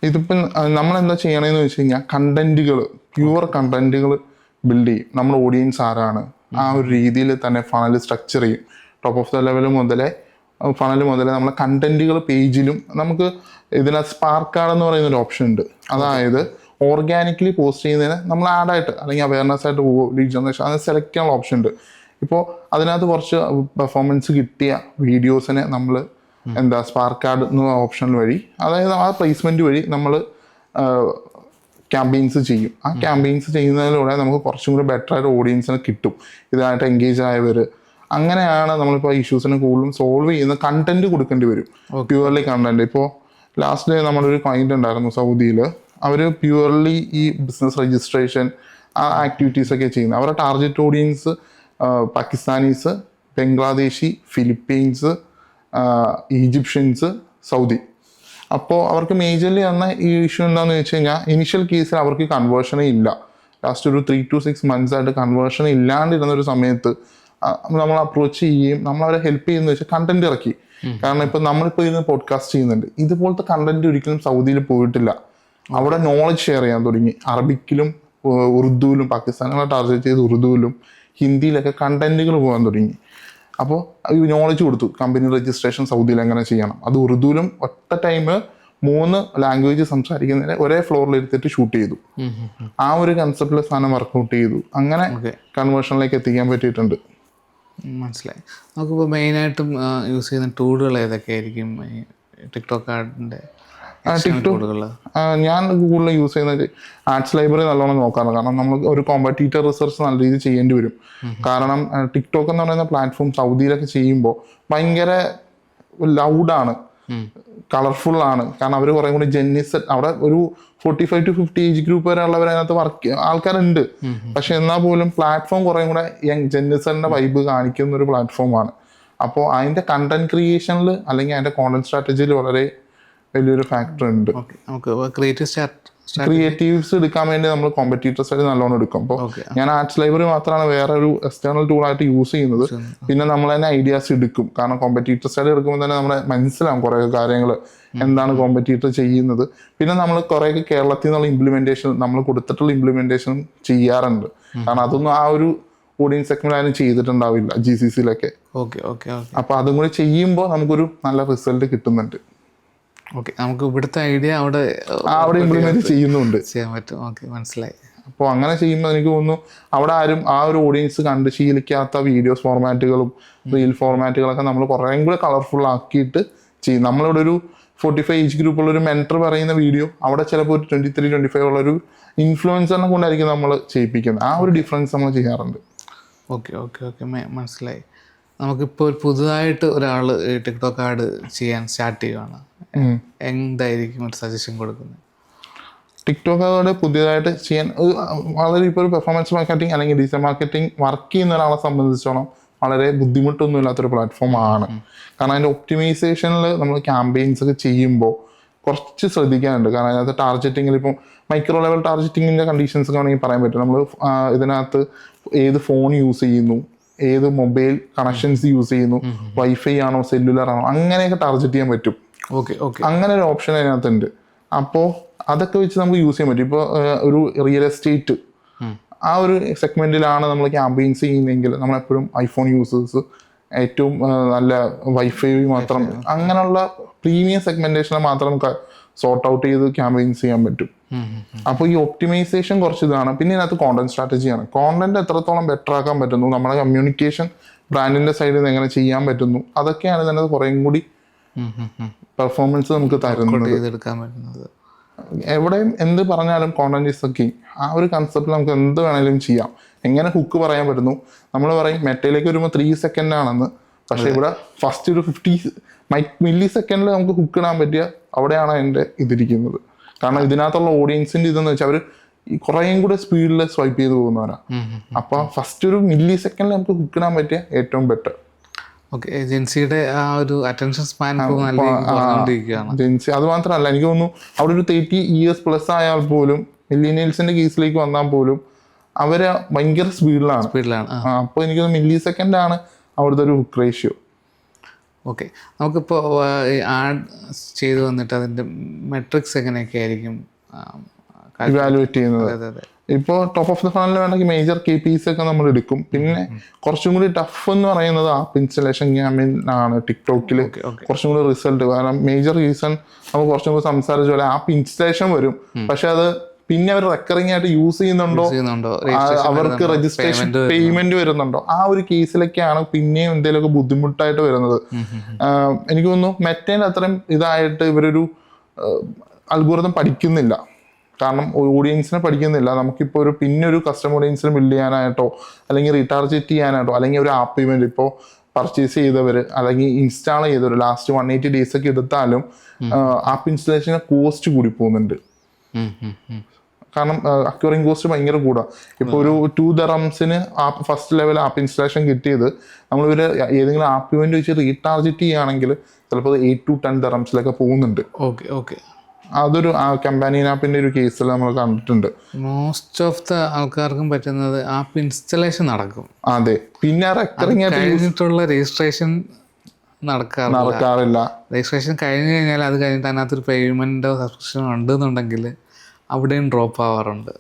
ഇതിപ്പം നമ്മളെന്താ ചെയ്യണമെന്ന് വെച്ച് കഴിഞ്ഞാൽ കണ്ടന്റുകൾ, പ്യുവർ കണ്ടന്റുകൾ ബിൽഡ് ചെയ്യും. നമ്മുടെ ഓഡിയൻസ് ആരാണ് ആ ഒരു രീതിയിൽ തന്നെ ഫണൽ സ്ട്രക്ചർ ചെയ്യും. ടോപ്പ് ഓഫ് ദ ലെവൽ മുതലേ ഫണൽ മുതലേ നമ്മളെ കണ്ടന്റുകൾ പേജിലും നമുക്ക് ഇതിനകത്ത് സ്പാർക്ക് കാർഡ് എന്ന് പറയുന്ന ഒരു ഓപ്ഷൻ ഉണ്ട്. അതായത് ഓർഗാനിക്കലി പോസ്റ്റ് ചെയ്യുന്നതിന് നമ്മൾ ആഡായിട്ട് അല്ലെങ്കിൽ അവയർനെസ് ആയിട്ട് ലീഡ് ജനറേഷൻ അത് സെലക്ട് ചെയ്യാനുള്ള ഓപ്ഷൻ ഉണ്ട്. ഇപ്പോൾ അതിനകത്ത് കുറച്ച് പെർഫോമൻസ് കിട്ടിയ വീഡിയോസിനെ നമ്മൾ സ്പാർക്ക് കാർഡ് എന്ന ഓപ്ഷൻ വഴി, അതായത് ആ പ്ലേസ്മെൻറ്റ് വഴി നമ്മൾ ക്യാമ്പയിൻസ് ചെയ്യും. ആ ക്യാമ്പയിൻസ് ചെയ്യുന്നതിലൂടെ നമുക്ക് കുറച്ചും കൂടി ബെറ്റർ ആയിട്ട് ഓഡിയൻസിനെ കിട്ടും, ഇതിനായിട്ട് എൻഗേജ് ആയവർ. അങ്ങനെയാണ് നമ്മളിപ്പോൾ ഇഷ്യൂസിനെ കൂടുതലും സോൾവ് ചെയ്യുന്ന കണ്ടന്റ് കൊടുക്കേണ്ടി വരും, പ്യുവർലി കണ്ടന്റ്. ഇപ്പോൾ ലാസ്റ്റ് നമ്മളൊരു ക്ലയൻറ്റ് ഉണ്ടായിരുന്നു സൗദിയിൽ. അവർ പ്യുവർലി ഈ ബിസിനസ് രജിസ്ട്രേഷൻ ആ ആക്ടിവിറ്റീസൊക്കെ ചെയ്യുന്നത്. അവരുടെ target audience Pakistanis, Bangladeshi, Philippines, Egyptians, Saudi. അപ്പോൾ അവർക്ക് മേജർലി വന്ന ഈ ഇഷ്യൂ എന്താണെന്ന് വെച്ച് കഴിഞ്ഞാൽ ഇനിഷ്യൽ കേസിൽ അവർക്ക് കൺവേർഷനേ ഇല്ല. ലാസ്റ്റ് ഒരു 3 to 6 months ആയിട്ട് കൺവേർഷൻ ഇല്ലാണ്ടിരുന്നൊരു സമയത്ത് നമ്മൾ അപ്രോച്ച് ചെയ്യുകയും നമ്മളവരെ ഹെൽപ്പ് ചെയ്യുന്ന വെച്ചാൽ കണ്ടന്റ് ഇറക്കി. കാരണം ഇപ്പം നമ്മളിപ്പോൾ ഇരുന്ന് പോഡ്കാസ്റ്റ് ചെയ്യുന്നുണ്ട്, ഇതുപോലത്തെ കണ്ടന്റ് ഒരിക്കലും സൗദിയിൽ പോയിട്ടില്ല. അവിടെ നോളജ് ഷെയർ ചെയ്യാൻ തുടങ്ങി. അറബിക്കിലും ഉറുദുവിലും, പാകിസ്ഥാനികളെ ടാർഗറ്റ് ചെയ്ത് ഉറുദുവിലും ഹിന്ദിയിലൊക്കെ കണ്ടന്റുകൾ പോകാൻ തുടങ്ങി. അപ്പോൾ നോളജ് കൊടുത്തു, കമ്പനി രജിസ്ട്രേഷൻ സൗദിയിൽ എങ്ങനെ ചെയ്യണം. അത് ഉറുദുവിലും ഒറ്റ ടൈം 3 ലാംഗ്വേജ് സംസാരിക്കുന്നതിനെ ഒരേ ഫ്ലോറിൽ എടുത്തിട്ട് ഷൂട്ട് ചെയ്തു. ആ ഒരു കൺസെപ്റ്റിലെ സാധനം വർക്കൗട്ട് ചെയ്തു. അങ്ങനെ കൺവേർഷനിലേക്ക് എത്തിക്കാൻ പറ്റിയിട്ടുണ്ട്. മനസ്സിലായി. നമുക്കിപ്പോൾ മെയിനായിട്ടും യൂസ് ചെയ്യുന്ന ടൂളുകൾ ഏതൊക്കെ ആയിരിക്കും ടിക്ടോക്ക് ആഡിൻ്റെ? ഞാൻ കൂടുതൽ യൂസ് ചെയ്യുന്നത് ആഡ്സ് ലൈബ്രറി നല്ലോണം നോക്കാറുണ്ട്. കാരണം നമ്മൾ ഒരു കോമ്പറ്റീറ്റർ റിസർച്ച് നല്ല രീതിയിൽ ചെയ്യേണ്ടി വരും. കാരണം ടിക്ടോക്ക് എന്ന് പറയുന്ന പ്ലാറ്റ്ഫോം സൗദിയിലൊക്കെ ചെയ്യുമ്പോൾ ഭയങ്കര ലൗഡാണ്, കളർഫുള്ളാണ്. കാരണം അവർ കുറേ കൂടി ജെന്നിസ്, അവിടെ ഒരു 45 to 50 ഏജ് ഗ്രൂപ്പ് വരെ ഉള്ളവർ അതിനകത്ത് ആൾക്കാരുണ്ട്. പക്ഷെ എന്നാൽ പോലും പ്ലാറ്റ്ഫോം കുറേ കൂടെ ജെന്നിസറിന്റെ വൈബ് കാണിക്കുന്ന ഒരു പ്ലാറ്റ്ഫോമാണ്. അപ്പോൾ അതിന്റെ കണ്ടന്റ് ക്രിയേഷനിൽ അല്ലെങ്കിൽ അതിന്റെ കോണ്ടന്റ് സ്ട്രാറ്റജിയിൽ വളരെ വലിയൊരു ഫാക്ടർ ഉണ്ട്. ക്രിയേറ്റീവ്സ് എടുക്കാൻ വേണ്ടി നമ്മൾ കോമ്പറ്റീറ്റേഴ്സ് ആയിട്ട് നല്ലോണം എടുക്കും. അപ്പോൾ ഞാൻ ആർട്സ് ലൈബ്രറി മാത്രമാണ് വേറെ ഒരു എക്സ്റ്റേണൽ ടൂളായിട്ട് യൂസ് ചെയ്യുന്നത്. പിന്നെ നമ്മൾ തന്നെ ഐഡിയാസ് എടുക്കും. കാരണം കോമ്പറ്റീറ്റേഴ്സ് ആയിട്ട് എടുക്കുമ്പോൾ തന്നെ നമ്മളെ മനസ്സിലാവും കുറേ കാര്യങ്ങൾ, എന്താണ് കോമ്പറ്റീറ്റർ ചെയ്യുന്നത്. പിന്നെ നമ്മൾ കുറേയൊക്കെ കേരളത്തിൽ നിന്നുള്ള ഇംപ്ലിമെന്റേഷൻ, നമ്മൾ കൊടുത്തിട്ടുള്ള ഇംപ്ലിമെന്റേഷൻ ചെയ്യാറുണ്ട്. കാരണം അതൊന്നും ആ ഒരു ഓഡിയൻസ് സെഗ്മെന്റ് ആരും ചെയ്തിട്ടുണ്ടാവില്ല GCCയിലൊക്കെ. അപ്പോൾ അതും കൂടി ചെയ്യുമ്പോൾ നമുക്കൊരു നല്ല റിസൾട്ട് കിട്ടുന്നുണ്ട്. ഓക്കെ, നമുക്ക് ഇവിടുത്തെ ഐഡിയ അവിടെ ഇംപ്ലിമെന്റ് ചെയ്യുന്നുണ്ട്, ചെയ്യാൻ പറ്റും. ഓക്കെ, മനസ്സിലായി. അപ്പോൾ അങ്ങനെ ചെയ്യുമ്പോൾ എനിക്ക് തോന്നുന്നു അവിടെ ആരും ആ ഒരു ഓഡിയൻസ് കണ്ട് ശീലിക്കാത്ത വീഡിയോസ് ഫോർമാറ്റുകളും റീൽ ഫോർമാറ്റുകളൊക്കെ നമ്മൾ കുറേ കൂടെ കളർഫുൾ ആക്കിയിട്ട് ചെയ്യും. നമ്മളിവിടെ ഒരു 45 ഏജ് ഗ്രൂപ്പുള്ള ഒരു മെൻറ്റർ പറയുന്ന വീഡിയോ അവിടെ ചിലപ്പോൾ ഒരു 23-25 ഉള്ളൊരു ഇൻഫ്ലുവൻസറിനെ കൊണ്ടായിരിക്കും നമ്മൾ ചെയ്യിപ്പിക്കുന്നത്. ആ ഒരു ഡിഫറൻസ് നമ്മൾ ചെയ്യാറുണ്ട്. ഓക്കെ ഓക്കെ ഓക്കെ, മനസ്സിലായി. നമുക്കിപ്പോൾ പുതുതായിട്ട് ഒരാൾ ടിക്ടോക്ക് ആഡ് ചെയ്യാൻ സ്റ്റാർട്ട് ചെയ്യുകയാണ്, എന്തായിരിക്കും ഒരു സജഷൻ കൊടുക്കുന്നത്? ടിക്ടോക്ക് അതോടെ പുതിയതായിട്ട് ചെയ്യാൻ വളരെ ഇപ്പോൾ ഒരു പെർഫോമൻസ് മാർക്കറ്റിംഗ് അല്ലെങ്കിൽ ഡിജിറ്റൽ മാർക്കറ്റിംഗ് വർക്ക് ചെയ്യുന്ന ഒരാളെ സംബന്ധിച്ചോളം വളരെ ബുദ്ധിമുട്ടൊന്നും ഇല്ലാത്തൊരു പ്ലാറ്റ്ഫോമാണ്. കാരണം അതിൻ്റെ ഒപ്റ്റിമൈസേഷനിൽ നമ്മൾ ക്യാമ്പയിൻസ് ഒക്കെ ചെയ്യുമ്പോൾ കുറച്ച് ശ്രദ്ധിക്കാനുണ്ട്. കാരണം അതിനകത്ത് ടാർഗറ്റിങ്ങിൽ ഇപ്പം മൈക്രോ ലെവൽ ടാർഗറ്റിങ്ങിൻ്റെ കണ്ടീഷൻസ് ഒക്കെ വേണമെങ്കിൽ പറയാൻ പറ്റും. നമ്മൾ ഇതിനകത്ത് ഏത് ഫോൺ യൂസ് ചെയ്യുന്നു, ഏത് മൊബൈൽ കണക്ഷൻസ് യൂസ് ചെയ്യുന്നു, വൈഫൈ ആണോ സെല്ലുലർ ആണോ, അങ്ങനെയൊക്കെ ടാർഗറ്റ് ചെയ്യാൻ പറ്റും. അങ്ങനെ ഒരു ഓപ്ഷൻ അതിനകത്തുണ്ട്. അപ്പോൾ അതൊക്കെ വെച്ച് നമുക്ക് യൂസ് ചെയ്യാൻ പറ്റും. ഇപ്പോൾ ഒരു റിയൽ എസ്റ്റേറ്റ് ആ ഒരു സെഗ്മെന്റിലാണ് നമ്മൾ ക്യാമ്പയിൻസ് ചെയ്യുന്നതെങ്കിൽ നമ്മളെപ്പോഴും ഐഫോൺ യൂസേഴ്സ്, ഏറ്റവും നല്ല വൈഫൈ മാത്രം, അങ്ങനെയുള്ള പ്രീമിയം സെഗ്മെന്റേഷനെ മാത്രം നമുക്ക് സോർട്ട് ഔട്ട് ചെയ്ത് ക്യാമ്പയിൻസ് ചെയ്യാൻ പറ്റും. അപ്പോൾ ഈ ഒപ്റ്റിമൈസേഷൻ കുറച്ച് ഇതാണ്. പിന്നെ ഇതിനകത്ത് കോണ്ടന്റ് സ്ട്രാറ്റജിയാണ്. കോണ്ടന്റ് എത്രത്തോളം ബെറ്റർ ആക്കാൻ പറ്റുന്നു, നമ്മുടെ കമ്മ്യൂണിക്കേഷൻ ബ്രാൻഡിന്റെ സൈഡിൽ നിന്ന് എങ്ങനെ ചെയ്യാൻ പറ്റുന്നു, അതൊക്കെയാണ് ഇതിനകത്ത് കുറേയും കൂടി പെർഫോമൻസ് നമുക്ക് തരുന്നത്. എവിടെയും എന്ത് പറഞ്ഞാലും കോണ്ടന്റ് ഈസ് ദ കിങ്. ആ ഒരു കൺസെപ്റ്റ് നമുക്ക് എന്ത് വേണേലും ചെയ്യാം. എങ്ങനെ ഹുക്ക് പറയാൻ പറ്റുന്നു, നമ്മൾ പറയും മെറ്റയിലേക്ക് വരുമ്പോൾ 3 സെക്കൻഡ് ആണെന്ന്, പക്ഷെ ഇവിടെ ഫസ്റ്റ് ഒരു 50 മില്ലി സെക്കൻഡിൽ നമുക്ക് ഹുക്ക് ഇടാൻ പറ്റിയ അവിടെയാണ് അതിൻ്റെ ഇതിരിക്കുന്നത്. കാരണം ഇതിനകത്തുള്ള ഓഡിയൻസിന്റെ ഇതെന്ന് വെച്ചാൽ അവർ കുറേയും കൂടെ സ്പീഡിൽ സ്വൈപ്പ് ചെയ്ത് പോകുന്നവരാ. അപ്പൊ ഫസ്റ്റ് ഒരു മില്ലി സെക്കൻഡിൽ നമുക്ക് ഹുക്ക് ഇടാൻ പറ്റിയ ഏറ്റവും ബെറ്റർ. ജെൻസിയുടെ ആ ഒരു അറ്റൻഷൻ സ്പാൻ ജെൻസി അത് മാത്രമല്ല, എനിക്ക് തോന്നുന്നു അവിടെ ഒരു 30 years പ്ലസ് ആയാൽ പോലും മില്ലിനിയൽസിന്റെ കേസിലേക്ക് വന്നാൽ പോലും അവര് ഭയങ്കര സ്പീഡിലാണ്. അപ്പോൾ എനിക്ക് തോന്നുന്നു മില്ലി സെക്കൻഡ് ആണ് അവിടുത്തെ ഒരു ഹുക്ക് റേഷ്യോ. ഓക്കെ, നമുക്കിപ്പോൾ ആഡ് ചെയ്ത് വന്നിട്ട് അതിൻ്റെ മെട്രിക്സ് എങ്ങനെയൊക്കെ ആയിരിക്കും ഇവാലുവേറ്റ് ചെയ്യുന്നത്? ഇപ്പോൾ ടോപ്പ് ഓഫ് ദ ഫണലിൽ വേണമെങ്കിൽ മേജർ KPIs ഒക്കെ നമ്മൾ എടുക്കും. പിന്നെ കുറച്ചും കൂടി ടഫ് എന്ന് പറയുന്നത് ആപ്പ് ഇൻസ്റ്റലേഷൻ ക്യാമ്പയിൻ ആണ് ടിക്ടോക്കിൽ കുറച്ചും കൂടി റിസൾട്ട്. കാരണം മേജർ റീസൺ നമുക്ക് കുറച്ചും കൂടി സംസാരിച്ച പോലെ ആപ്പ് ഇൻസ്റ്റലേഷൻ വരും, പക്ഷെ അത് പിന്നെ അവർ റെക്കറിംഗ് ആയിട്ട് യൂസ് ചെയ്യുന്നുണ്ടോ, അവർക്ക് രജിസ്ട്രേഷൻ പേയ്മെന്റ് വരുന്നുണ്ടോ, ആ ഒരു കേസിലൊക്കെയാണ് പിന്നെയും എന്തെങ്കിലുമൊക്കെ ബുദ്ധിമുട്ടായിട്ട് വരുന്നത്. എനിക്ക് തോന്നുന്നു മെറ്റേൻ്റെ അത്രയും ഇതായിട്ട് ഇവരൊരു അൽഗോരിതം പഠിക്കുന്നില്ല. കാരണം ഓഡിയൻസിനെ പഠിക്കുന്നില്ല. നമുക്കിപ്പോൾ പിന്നെ ഒരു കസ്റ്റമർ ഓഡിയൻസിനെ ബിൽഡ് ചെയ്യാനായിട്ടോ അല്ലെങ്കിൽ റീടാർജറ്റ് ചെയ്യാനായിട്ടോ അല്ലെങ്കിൽ ഒരു ആപ്പ് ഇവന്റ് ഇപ്പോൾ പർച്ചേസ് ചെയ്തവർ അല്ലെങ്കിൽ ഇൻസ്റ്റാൾ ചെയ്തവർ ലാസ്റ്റ് 180 days ഒക്കെ എടുത്താലും ആപ്പ് ഇൻസ്റ്റലേഷന് കോസ്റ്റ് കൂടി പോകുന്നുണ്ട്. കാരണം അക്വറിംഗ് കോസ്റ്റ് ഭയങ്കര കൂടാ. ഇപ്പോൾ ഒരു 2 dirhams app first level app installation കിട്ടിയത് നമ്മളിവർ ഏതെങ്കിലും ആപ്പ് ഇവന്റ് വെച്ച് റീടാർജറ്റ് ചെയ്യുകയാണെങ്കിൽ ചിലപ്പോൾ 8 to 10 dirhams പോകുന്നുണ്ട്. അതൊരു കമ്പാനിയൻ ആപ്പിന്റെ ഒരു കേസിൽ നമ്മൾ കണ്ടിട്ടുണ്ട്. മോസ്റ്റ് ഓഫ് ദ ആൾക്കാർക്കും പറ്റുന്നത് ആപ്പ് ഇൻസ്റ്റലേഷൻ നടക്കും. അതെ, പിന്നെ റെക്കറിംഗ് കഴിഞ്ഞിട്ടുള്ള രജിസ്ട്രേഷൻ നടക്കാറില്ല. രജിസ്ട്രേഷൻ കഴിഞ്ഞ് കഴിഞ്ഞാൽ അത് കഴിഞ്ഞിട്ട് അതിനകത്തൊരു പേയ്മെന്റോ സബ്സ്ക്രിപ്ഷനോ ഉണ്ടെന്നുണ്ടെങ്കിൽ അവിടെയും ഡ്രോപ്പ് ആവാറുണ്ട്.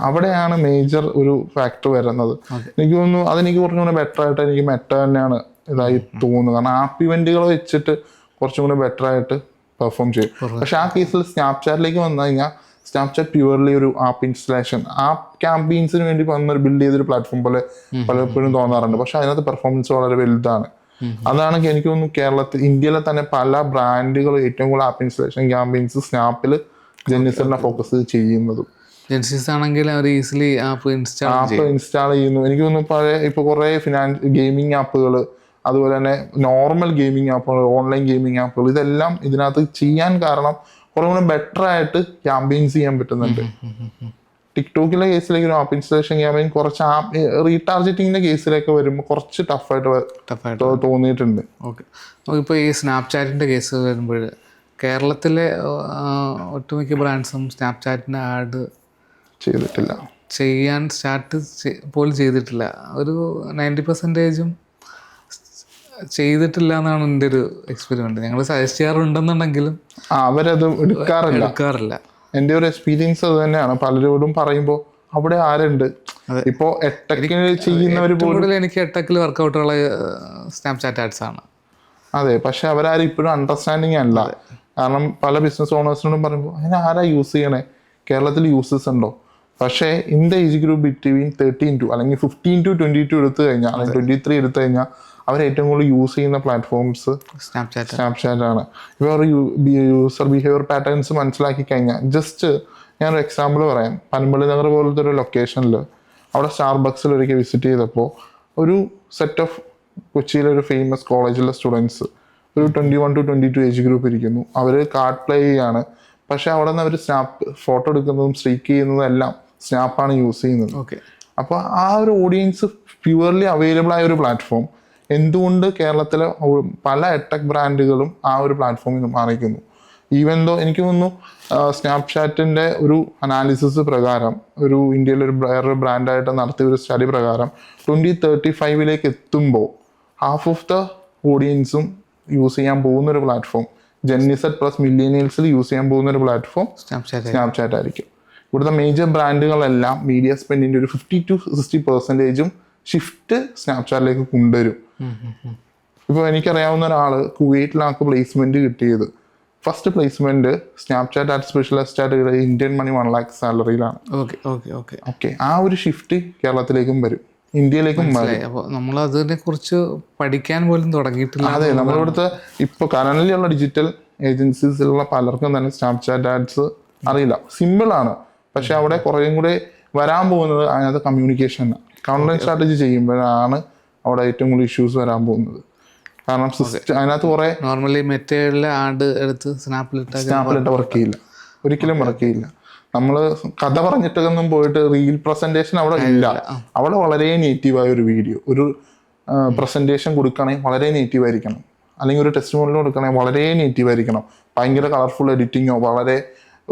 അവിടെയാണ് മേജർ ഒരു ഫാക്ടർ വരുന്നത്. എനിക്ക് തോന്നുന്നു അതെനിക്ക് കുറച്ചും കൂടെ ബെറ്റർ ആയിട്ട് എനിക്ക് മെറ്റ തന്നെയാണ് ഇതായി തോന്നുന്നത്. കാരണം ആപ്പ് ഇവന്റുകൾ വെച്ചിട്ട് കുറച്ചും കൂടെ ബെറ്റർ ആയിട്ട് പെർഫോം ചെയ്യും. പക്ഷെ ആ കേസിൽ സ്നാപ്ചാറ്റിലേക്ക് വന്നു കഴിഞ്ഞാൽ സ്നാപ്ചാറ്റ് പ്യുവർലി ഒരു ആപ്പ് ഇൻസ്റ്റലേഷൻ ആപ്പ് ക്യാമ്പയിൻസിന് വേണ്ടി വന്നൊരു ബിൽഡ് ചെയ്തൊരു പ്ലാറ്റ്ഫോം പോലെ പലപ്പോഴും തോന്നാറുണ്ട്. പക്ഷെ അതിനകത്ത് പെർഫോമൻസ് വളരെ വലുതാണ്. അതാണ് എനിക്ക് തോന്നുന്നു ഇന്ത്യയിലെ തന്നെ പല ബ്രാൻഡുകൾ ഏറ്റവും കൂടുതൽ ആപ്പ് ഇൻസ്റ്റലേഷൻ ക്യാമ്പയിൻസ് സ്നാപ്പിൽ ജെന്നിസറിനെ ഫോക്കസ് ചെയ്യുന്നത്. ആണെങ്കിൽ അവർ ഈസിലി ആപ്പ് ഇൻസ്റ്റാൾ ചെയ്യുന്നു. എനിക്ക് തോന്നുന്നു പഴയ ഇപ്പോൾ കുറേ ഗെയിമിംഗ് ആപ്പുകൾ, അതുപോലെ തന്നെ നോർമൽ ഗെയിമിംഗ് ആപ്പുകൾ, ഓൺലൈൻ ഗെയിമിംഗ് ആപ്പുകൾ, ഇതെല്ലാം ഇതിനകത്ത് ചെയ്യാൻ കാരണം കുറെ കൂടെ ബെറ്റർ ആയിട്ട് ക്യാമ്പയിൻസ് ചെയ്യാൻ പറ്റുന്നുണ്ട്. ടിക്ടോക്കിലെ കേസിലേക്ക് ഒരു ആപ്പ് ഇൻസ്റ്റലേഷൻ ക്യാമ്പയിൻ കുറച്ച് ആപ്പ് റീടാർജറ്റിങ്ങിന്റെ കേസിലേക്ക് വരുമ്പോൾ കുറച്ച് ടഫായിട്ട് തോന്നിയിട്ടുണ്ട്. ഓക്കെ, നമുക്കിപ്പോൾ ഈ സ്നാപ്ചാറ്റിന്റെ കേസ് വരുമ്പോൾ കേരളത്തിലെ ഒട്ടുമിക്ക ബ്രാൻഡ്സും സ്നാപ്ചാറ്റിന്റെ ആഡ് ചെയ്തിട്ടില്ല, ചെയ്യാൻ സ്റ്റാർട്ട് പോലും ചെയ്തിട്ടില്ല. ഒരു 90% ചെയ്തിട്ടില്ല എന്നാണ് എൻ്റെ ഒരു എക്സ്പെരിമെന്റ്. ഞങ്ങൾ സജസ്റ്റ് ചെയ്യാറുണ്ടെന്നുണ്ടെങ്കിലും അവരത് എടുക്കാറില്ല. എൻ്റെ ഒരു എക്സ്പീരിയൻസ് അത് തന്നെയാണ്. പലരോടും പറയുമ്പോൾ അവിടെ ആരുണ്ട് ഇപ്പോ ചെയ്യുന്നവർ പോലും. എനിക്ക് എട്ടക്കിൽ വർക്കൗട്ടുള്ള സ്നാപ്ചാറ്റ് ആഡ്സ് ആണ്. അതെ, പക്ഷെ അവരാരും ഇപ്പോഴും അണ്ടർസ്റ്റാൻഡിങ് അല്ല. കാരണം പല ബിസിനസ് ഓണേഴ്സിനോടും പറയുമ്പോൾ അതിന് ആരാ യൂസ് ചെയ്യണേ, കേരളത്തിൽ യൂസേഴ്സ് ഉണ്ടോ? പക്ഷേ in the age group between 13 to അല്ലെങ്കിൽ 15 to 22 എടുത്തു കഴിഞ്ഞാൽ അല്ലെങ്കിൽ 23 എടുത്തു കഴിഞ്ഞാൽ അവർ ഏറ്റവും കൂടുതൽ യൂസ് ചെയ്യുന്ന പ്ലാറ്റ്ഫോംസ് സ്നാപ്ചാറ്റ് ആണ്. ഇപ്പോൾ യൂസർ ബിഹേവിയർ പാറ്റേൺസ് മനസ്സിലാക്കി കഴിഞ്ഞാൽ ജസ്റ്റ് ഞാനൊരു എക്സാമ്പിൾ പറയാം. പനമ്പള്ളി നഗർ പോലത്തെ ഒരു ലൊക്കേഷനിൽ അവിടെ സ്റ്റാർബക്സിൽ ഒരിക്കൽ വിസിറ്റ് ചെയ്തപ്പോൾ ഒരു സെറ്റ് ഓഫ് കൊച്ചിയിലെ ഒരു ഫേമസ് കോളേജിലെ സ്റ്റുഡൻസ് ഒരു 21 to 22 ഏജ് ഗ്രൂപ്പ് ഇരിക്കുന്നു. അവർ കാർഡ് പ്ലേ ചെയ്യാണ്. പക്ഷെ അവിടെ നിന്ന് അവർ സ്നാപ്പ് ഫോട്ടോ എടുക്കുന്നതും സ്ട്രീക്ക് ചെയ്യുന്നതും എല്ലാം സ്നാപ്പാണ് യൂസ് ചെയ്യുന്നത്. അപ്പോൾ ആ ഒരു ഓഡിയൻസ് പ്യുവർലി അവൈലബിൾ ആയ ഒരു പ്ലാറ്റ്ഫോം എന്തുകൊണ്ട് കേരളത്തിലെ പല എടെക് ബ്രാൻഡുകളും ആ ഒരു പ്ലാറ്റ്ഫോമിൽ നിന്ന് മാറിക്കുന്നു? ഈവൻ ദോ എനിക്ക് തോന്നുന്നു സ്നാപ്ചാറ്റിൻ്റെ ഒരു അനാലിസിസ് പ്രകാരം ഇന്ത്യയിലെ വേറൊരു ബ്രാൻഡായിട്ട് നടത്തിയ ഒരു സ്റ്റഡി പ്രകാരം 2035 എത്തുമ്പോൾ ഹാഫ് ഓഫ് ദ ഓഡിയൻസും യൂസ് ചെയ്യാൻ പോകുന്നൊരു പ്ലാറ്റ്ഫോം ജെന്നിസെറ്റ് പ്ലസ് മില്ലേനിയൽസിൽ യൂസ് ചെയ്യാൻ പോകുന്നൊരു പ്ലാറ്റ്ഫോം സ്നാപ്ചാറ്റ് ആയിരിക്കും. ഇവിടുത്തെ മേജർ ബ്രാൻഡുകളെല്ലാം മീഡിയ സ്പെൻഡിൻ്റെ ഒരു 50-60% ഷിഫ്റ്റ് സ്നാപ്ചാറ്റിലേക്ക് കൊണ്ടുവരും. ഇപ്പോൾ എനിക്കറിയാവുന്ന ഒരാൾ കുവൈറ്റിലാക്ക് പ്ലേസ്മെന്റ് കിട്ടിയത് first placement Snapchat add specialist ആയിട്ട് ഇന്ത്യൻ മണി 1 lakh സാലറിയിലാണ്. ഓക്കെ ആ ഒരു ഷിഫ്റ്റ് കേരളത്തിലേക്കും വരും, ഇന്ത്യയിലേക്കും വരും. അപ്പോൾ നമ്മൾ അതിനെ കുറിച്ച് പഠിക്കാൻ പോലും തുടങ്ങിയിട്ടില്ല. അതെ, നമ്മളിവിടുത്തെ ഇപ്പോൾ കറന്റ്ലി ഉള്ള ഡിജിറ്റൽ ഏജൻസീസിലുള്ള പലർക്കും തന്നെ സ്നാപ്ചാറ്റ് ആഡ്സ് അറിയില്ല. സിമ്പിളാണ്, പക്ഷെ അവിടെ കുറേയും കൂടെ വരാൻ പോകുന്നത് അതിനകത്ത് കമ്മ്യൂണിക്കേഷൻ കണ്ടന്റ് സ്ട്രാറ്റജി ചെയ്യുമ്പോഴാണ് അവിടെ ഏറ്റവും കൂടുതൽ ഇഷ്യൂസ് വരാൻ പോകുന്നത്. കാരണം അതിനകത്ത് കുറെ നോർമലി മെറ്റയിലെ ആഡ് എടുത്ത് സ്നാപ്പിലിട്ട് വർക്ക് ചെയ്യില്ല, ഒരിക്കലും വർക്ക് ചെയ്യില്ല. നമ്മൾ കഥ പറഞ്ഞിട്ടൊന്നും പോയിട്ട് റീൽ പ്രസന്റേഷൻ അവിടെ ഇല്ല. അവിടെ വളരെ നേറ്റീവായ ഒരു വീഡിയോ, ഒരു പ്രസന്റേഷൻ കൊടുക്കുകയാണെങ്കിൽ വളരെ നേറ്റീവ് ആയിരിക്കണം, അല്ലെങ്കിൽ ഒരു ടെസ്റ്റ് മോഡൽ കൊടുക്കുകയാണെങ്കിൽ വളരെ നേറ്റീവ് ആയിരിക്കണം. ഭയങ്കര കളർഫുൾ എഡിറ്റിങ്ങോ വളരെ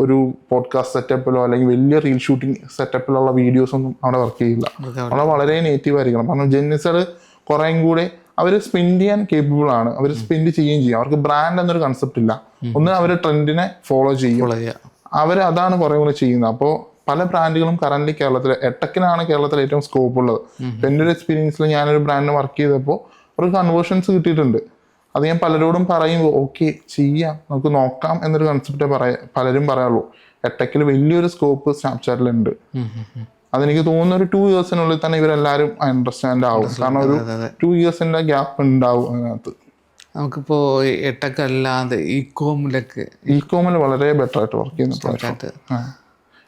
ഒരു പോഡ്കാസ്റ്റ് സെറ്റപ്പിലോ അല്ലെങ്കിൽ വലിയ റീൽ ഷൂട്ടിംഗ് സെറ്റപ്പിലുള്ള വീഡിയോസ് ഒന്നും അവിടെ വർക്ക് ചെയ്യില്ല. അവിടെ വളരെ നേറ്റീവ് ആയിരിക്കണം. കാരണം ജെന്നിസഡ് കുറേയും കൂടെ അവർ സ്പെൻഡ് ചെയ്യാൻ കേപ്പബിൾ ആണ്, അവർ സ്പെൻഡ് ചെയ്യുകയും ചെയ്യും. അവർക്ക് ബ്രാൻഡ് എന്നൊരു കൺസെപ്റ്റ് ഇല്ല. ഒന്ന് അവർ ട്രെൻഡിനെ ഫോളോ ചെയ്യും, അവർ അതാണ് കുറേ കൂടെ ചെയ്യുന്നത്. അപ്പോൾ പല ബ്രാൻഡുകളും കറന്റ് കേരളത്തിൽ എട്ടക്കിനാണ് കേരളത്തിൽ ഏറ്റവും സ്കോപ്പ് ഉള്ളത്. എൻ്റെ ഒരു എക്സ്പീരിയൻസിൽ ഞാനൊരു ബ്രാൻഡിന് വർക്ക് ചെയ്തപ്പോൾ അവർക്ക് കൺവേർഷൻസ് കിട്ടിയിട്ടുണ്ട്. അത് ഞാൻ പലരോടും പറയുമ്പോൾ ഓക്കെ ചെയ്യാം, നമുക്ക് നോക്കാം എന്നൊരു കൺസെപ്റ്റേ പലരും പറയാറുള്ളൂ. എട്ടക്കിൽ വലിയൊരു സ്കോപ്പ് സ്നാപ്ചാറ്റിലുണ്ട്. അതെനിക്ക് തോന്നുന്ന ഒരു 2 yearsനുള്ളിൽ തന്നെ ഇവരെല്ലാവരും അണ്ടർസ്റ്റാൻഡ് ആവും. കാരണം ഒരു 2 yearsന്റെ ഗ്യാപ്പ് ഉണ്ടാവും അതിനകത്ത്. നമുക്കിപ്പോ എട്ടക്കല്ലാതെ ഇകോമിൽ വളരെ ബെറ്റർ ആയിട്ട് വർക്ക് ചെയ്യുന്ന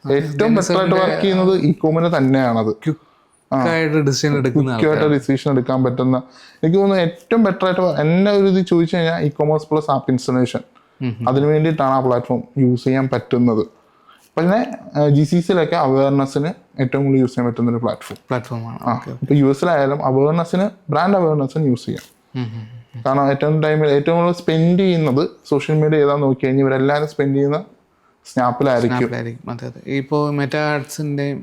ഏറ്റവും ബെറ്റർ ആയിട്ട് വർക്ക് ചെയ്യുന്നത് ഇകോമിന് തന്നെയാണത്. ഡിസിഷൻ എടുക്കാൻ പറ്റുന്ന എനിക്ക് തോന്നുന്നു ഏറ്റവും ബെറ്റർ ആയിട്ട് എന്നെ ഒരു ഇത് ചോദിച്ചു കഴിഞ്ഞാൽ ഇ-കൊമേഴ്സ് പ്ലസ് ആപ്പ് ഇൻസ്റ്റലേഷൻ, അതിനു വേണ്ടിയിട്ടാണ് ആ പ്ലാറ്റ്ഫോം യൂസ് ചെയ്യാൻ പറ്റുന്നത്. പിന്നെ GCCയിലൊക്കെ അവയർനെസ്സിന് ഏറ്റവും കൂടുതൽ യൂസ് ചെയ്യാൻ പറ്റുന്ന ഒരു പ്ലാറ്റ്ഫോമാണ്. ഇപ്പൊ US-ലായാലും അവയർനെസ്സിന് ബ്രാൻഡ് അവയർനെസ്സിന് യൂസ് ചെയ്യാം. കാരണം ഏറ്റവും കൂടുതൽ സ്പെൻഡ് ചെയ്യുന്നത് സോഷ്യൽ മീഡിയ ഏതാന്ന് നോക്കി കഴിഞ്ഞാൽ ഇവരെല്ലാവരും സ്പെൻഡ് ചെയ്യുന്ന സ്നാപ്പിലായിരിക്കും. ഇപ്പോൾ മെറ്റാ ആഡ്സിൻ്റെയും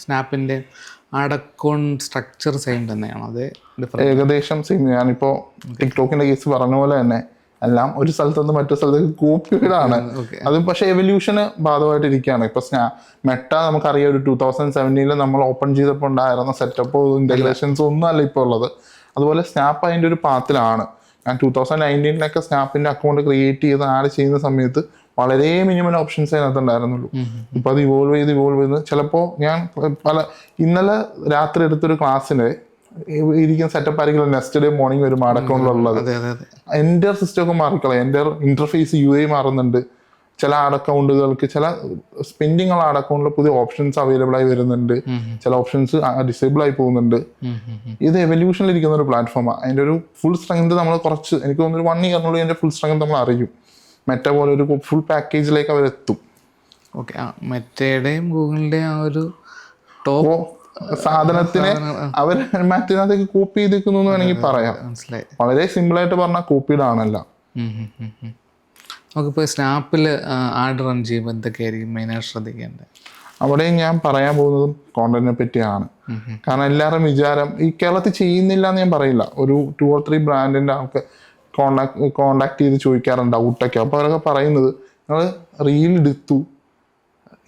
സ്നാപ്പിൻ്റെയും ആഡ് അക്കൗണ്ട് സ്ട്രക്ചർ സെയിം തന്നെയാണോ? അത് ഏകദേശം സെയിം. ഞാനിപ്പോൾ ടിക്ടോക്കിന്റെ കേസ് പറഞ്ഞ പോലെ തന്നെ എല്ലാം ഒരു സ്ഥലത്തുനിന്ന് മറ്റു സ്ഥലത്തേക്ക് കോപ്പിഡ് ആണ്. അത് പക്ഷേ എവല്യൂഷന് ബാധകമായിട്ടിരിക്കുകയാണ്. ഇപ്പൊ മെറ്റ നമുക്കറിയാം, ഒരു 2017 നമ്മൾ ഓപ്പൺ ചെയ്തപ്പോൾ ഉണ്ടായിരുന്ന സെറ്റപ്പോ ഇന്റഗ്രേഷൻസോ ഒന്നും അല്ല ഇപ്പോൾ ഉള്ളത്. അതുപോലെ സ്നാപ്പ് അതിൻ്റെ ഒരു പാത്തിലാണ്. ഞാൻ 2019 സ്നാപ്പിന്റെ അക്കൗണ്ട് ക്രിയേറ്റ് ചെയ്ത് ആഡ് ചെയ്യുന്ന സമയത്ത് വളരെ മിനിമം ഓപ്ഷൻസ് അതിനകത്ത് ഉണ്ടായിരുന്നുള്ളൂ. ഇപ്പൊ അത് ഇവോൾവ് ചെയ്ത് ചിലപ്പോൾ ഞാൻ ഇന്നലെ രാത്രി എടുത്തൊരു ക്ലാസ്സിന് ഇരിക്കുന്ന സെറ്റപ്പ് ആയിരിക്കും നെക്സ്റ്റ് ഡേ മോർണിംഗ് വരും ആഡ് അക്കൗണ്ടിലുള്ളത്. എൻ്റെ സിസ്റ്റം ഒക്കെ മാറിക്കളയും, എൻ്റെ ഇന്റർഫേസ് UI മാറുന്നുണ്ട്. ചില ആഡ് അക്കൗണ്ടുകൾക്ക് ചില സ്പെൻഡിങ് ഉള്ള ആഡ് അക്കൗണ്ടിൽ പുതിയ ഓപ്ഷൻസ് അവൈലബിൾ ആയി വരുന്നുണ്ട്, ചില ഓപ്ഷൻസ് ഡിസേബിൾ ആയി പോകുന്നുണ്ട്. ഇത് എവല്യൂഷനിൽ ഇരിക്കുന്ന ഒരു പ്ലാറ്റ്ഫോമാണ്. അതിൻ്റെ ഒരു ഫുൾ സ്ട്രെങ്ത് നമ്മൾ കുറച്ച് എനിക്ക് തോന്നുന്നു 1 yearനുള്ളിൽ അതിൻ്റെ ഫുൾ സ്ട്രെങ്ത് നമ്മൾ അറിയും. മെറ്റ പോലെ ഒരു ഫുൾ പാക്കേജിലേക്ക് അവരെത്തും. ഓക്കെ, മെറ്റയുടെയും ഗൂഗിളിന്റെയും ആ ഒരു ടോപ്പ് സാധനത്തിനെ അവർ മറ്റേക്ക് കോപ്പി ചെയ്തേക്കുന്നു എന്ന് വേണമെങ്കിൽ പറയാം. വളരെ സിമ്പിൾ ആയിട്ട് പറഞ്ഞാൽ കോപ്പീഡ് ആണല്ല. നമുക്കിപ്പോൾ സ്നാപ്പിൽ ആഡ് റൺ ചെയ്യുമ്പോൾ എന്തൊക്കെയായിരിക്കും മെയിനായിട്ട് ശ്രദ്ധിക്കേണ്ടത്? അവിടെയും ഞാൻ പറയാൻ പോകുന്നതും കോണ്ടന്റിനെ പറ്റിയാണ്. കാരണം എല്ലാവരും വിചാരം ഈ കേരളത്തിൽ ചെയ്യുന്നില്ല എന്ന് ഞാൻ പറയില്ല. ഒരു 2 or 3 ബ്രാൻഡിന്റെ ആൾക്ക് കോണ്ടാക്ട് ചെയ്ത് ചോദിക്കാറുണ്ട് ഡൗട്ടൊക്കെ. അപ്പോൾ അവരൊക്കെ പറയുന്നത് നിങ്ങൾ റീൽ എടുത്തു,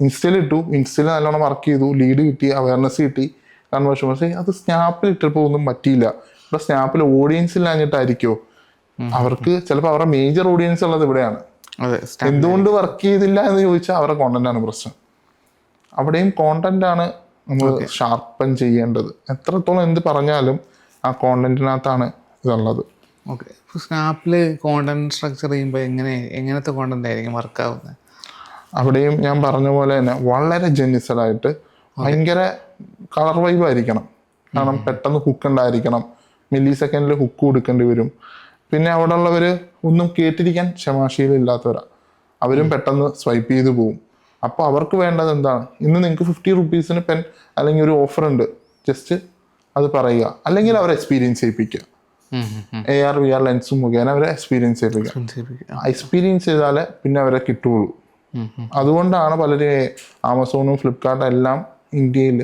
ഇൻസ്റ്റയിൽ നല്ലോണം വർക്ക് ചെയ്തു, ലീഡ് കിട്ടി, അവയർനെസ് കിട്ടി, കൺവേർഷൻ. പക്ഷേ അത് സ്നാപ്പിൽ ഇട്ടപ്പോൾ ഒന്നും പറ്റിയില്ല. ഇവിടെ സ്നാപ്പിൽ ഓഡിയൻസ് ഇല്ലാഞ്ഞിട്ടായിരിക്കുമോ? അവർക്ക് ചിലപ്പോൾ അവരുടെ മേജർ ഓഡിയൻസ് ഉള്ളത് ഇവിടെയാണ്. എന്തുകൊണ്ട് വർക്ക് ചെയ്തില്ല എന്ന് ചോദിച്ചാൽ അവരുടെ കോണ്ടന്റാണ് പ്രശ്നം. അവിടെയും കോണ്ടന്റാണ് നമ്മൾ ഷാർപ്പൻ ചെയ്യേണ്ടത്. എത്രത്തോളം എന്ത് പറഞ്ഞാലും ആ കോണ്ടന്റിനകത്താണ് ഇതുള്ളത്. ഓക്കെ, സ്നാപ്പിൽ കോണ്ടന്റ് സ്ട്രക്ചർ ചെയ്യുമ്പോൾ എങ്ങനത്തെ കോണ്ടന്റ് ആയിരിക്കും വർക്കാവുന്നത്? അവിടെയും ഞാൻ പറഞ്ഞ പോലെ തന്നെ വളരെ ജെന്നിസഡായിട്ട് ഭയങ്കര കളർ വൈബ് ആയിരിക്കണം. കാരണം പെട്ടെന്ന് ഹുക്ക് ഉണ്ടായിരിക്കണം, മില്ലി സെക്കൻഡിൽ ഹുക്ക് കൊടുക്കേണ്ടി വരും. പിന്നെ അവിടെ ഉള്ളവർ ഒന്നും കേട്ടിരിക്കാൻ ക്ഷമാശീലമില്ലാത്തവരാ, അവരും പെട്ടെന്ന് സ്വൈപ്പ് ചെയ്ത് പോകും. അപ്പോൾ അവർക്ക് വേണ്ടത് എന്താണ്? ഇന്ന് നിങ്ങൾക്ക് 50 rupeesന് അല്ലെങ്കിൽ ഒരു ഓഫർ ഉണ്ട്, ജസ്റ്റ് അത് പറയുക, അല്ലെങ്കിൽ അവരെ എക്സ്പീരിയൻസ് ചെയ്യിപ്പിക്കുക. AR VR ലെൻസും മുഖേന അവരെ എക്സ്പീരിയൻസ് ചെയ്യിപ്പിക്കാം. എക്സ്പീരിയൻസ് ചെയ്താലേ പിന്നെ അവരെ കിട്ടുള്ളൂ. അതുകൊണ്ടാണ് പലരും ആമസോണും ഫ്ലിപ്കാർട്ടും എല്ലാം ഇന്ത്യയിൽ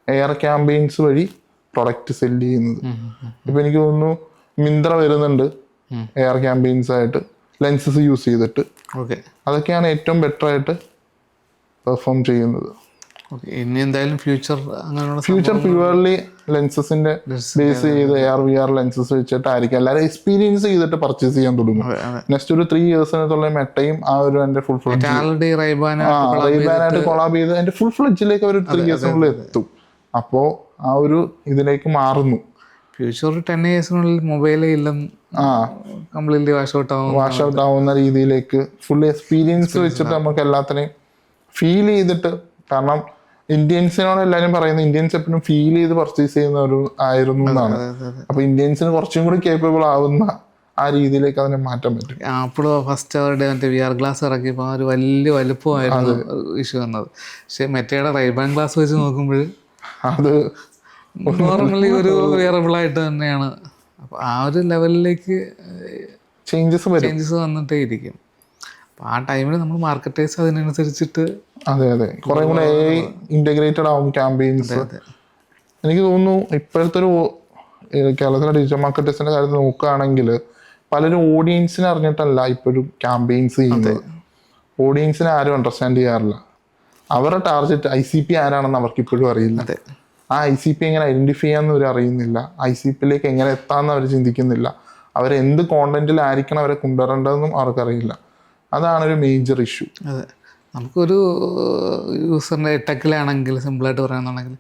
AR ക്യാമ്പയിൻസ് വഴി പ്രൊഡക്റ്റ് സെല്ല് ചെയ്യുന്നത്. ഇപ്പൊ എനിക്ക് തോന്നുന്നു മിന്ത്ര വരുന്നുണ്ട് AR ക്യാമ്പയിൻസ് ആയിട്ട് ലെൻസസ് യൂസ് ചെയ്തിട്ട്. അതൊക്കെയാണ് ഏറ്റവും ബെറ്റർ ആയിട്ട് പെർഫോം ചെയ്യുന്നത്. ഇനി എന്തായാലും ഫ്യൂച്ചർ പ്യുവർലി ലെൻസസിന്റെ ബേസ് ചെയ്ത് AR VR ലെൻസസ് വെച്ചിട്ടായിരിക്കും എല്ലാവരും എക്സ്പീരിയൻസ് ചെയ്തിട്ട് പർച്ചേസ് ചെയ്യാൻ തുടങ്ങും. നെക്സ്റ്റ് ഒരു 3 ഇയേഴ്സിനകത്തുള്ള മെട്ടയും ആ ഒരു എന്റെ ഫുൾ റൈബാനായിട്ട് കൊളാബ് ചെയ്ത് എന്റെ ഫുൾ ഫ്ലെഡ്ജിലേക്ക് അവർ 3 ഇയേഴ്സിനുള്ളിൽ എത്തും. അപ്പോ ആ ഒരു ഇതിലേക്ക് മാറുന്നു. ഫ്യൂച്ചർ 10 ഇയേഴ്സിനുള്ളിൽ മൊബൈലേ ഇല്ലെന്ന് കംപ്ലീറ്റ്ലി വാഷ് ഔട്ട് ആവുന്ന രീതിയിലേക്ക് ഫുൾ എക്സ്പീരിയൻസ് വെച്ചിട്ട് നമുക്ക് എല്ലാത്തിനെയും ഫീൽ ചെയ്തിട്ട്, കാരണം ഇന്ത്യൻസിനോട് എല്ലാവരും പറയുന്നത് ഇന്ത്യൻസ് എപ്പോഴും ഫീൽ ചെയ്ത് പർച്ചേസ് ചെയ്യുന്നവർ ആയിരുന്നു എന്നാണ്. അപ്പൊ ഇന്ത്യൻസിന് കുറച്ചും കൂടി കേപ്പബിൾ ആവുന്ന ആ രീതിയിലേക്ക് അതിനെ മാറ്റാൻ പറ്റും. ആപ്പിൾ ഫസ്റ്റ് അവരുടെ മറ്റേ VR ഗ്ലാസ് ഇറക്കിയപ്പോൾ ഒരു വലിയ വലുപ്പമായിരുന്നു ഇഷ്യൂ വന്നത്. പക്ഷെ മെറ്റയുടെ റൈബാൻ ഗ്ലാസ് വെച്ച് നോക്കുമ്പോൾ അത് നോർമലി ഒരു വിയറബിളായിട്ട് തന്നെയാണ്. അപ്പോൾ ആ ഒരു ലെവലിലേക്ക് ചേഞ്ചസ് വന്നിട്ടേ ഇരിക്കും. അപ്പോൾ ആ ടൈമിൽ നമ്മൾ മാർക്കറ്റേഴ്സ് അതിനനുസരിച്ചിട്ട് അതെ കുറെ കൂടെ ഇന്റഗ്രേറ്റഡ് ആവും ക്യാമ്പയിൻസ്. എനിക്ക് തോന്നുന്നു ഇപ്പോഴത്തെ ഒരു കേരളത്തിലെ ഡിജിറ്റൽ മാർക്കറ്റേഴ്സിന്റെ കാര്യത്തിൽ നോക്കുകയാണെങ്കിൽ പലരും ഓഡിയൻസിനെ അറിഞ്ഞിട്ടല്ല ഇപ്പോഴും ക്യാമ്പയിൻസ് ചെയ്യുന്നത്. ഓഡിയൻസിനെ ആരും അണ്ടർസ്റ്റാൻഡ് ചെയ്യാറില്ല. അവരുടെ ടാർഗറ്റ് ICP ആരാണെന്ന് അവർക്ക് ഇപ്പോഴും അറിയില്ല. ആ ICP എങ്ങനെ ഐഡന്റിഫൈ ചെയ്യാന്ന് അവർ അറിയുന്നില്ല. ICPയിലേക്ക് എങ്ങനെ എത്താമെന്ന് അവർ ചിന്തിക്കുന്നില്ല. അവരെന്ത് കോണ്ടന്റിലായിരിക്കണം അവരെ കൊണ്ടുവരേണ്ടതെന്നും അവർക്കറിയില്ല. അതാണ് ഒരു മേജർ ഇഷ്യൂ. അതെ, നമുക്കൊരു യൂസറിൻ്റെ ടെക്കിലാണെങ്കിൽ സിമ്പിളായിട്ട് പറയുകയാണെന്നുണ്ടെങ്കിൽ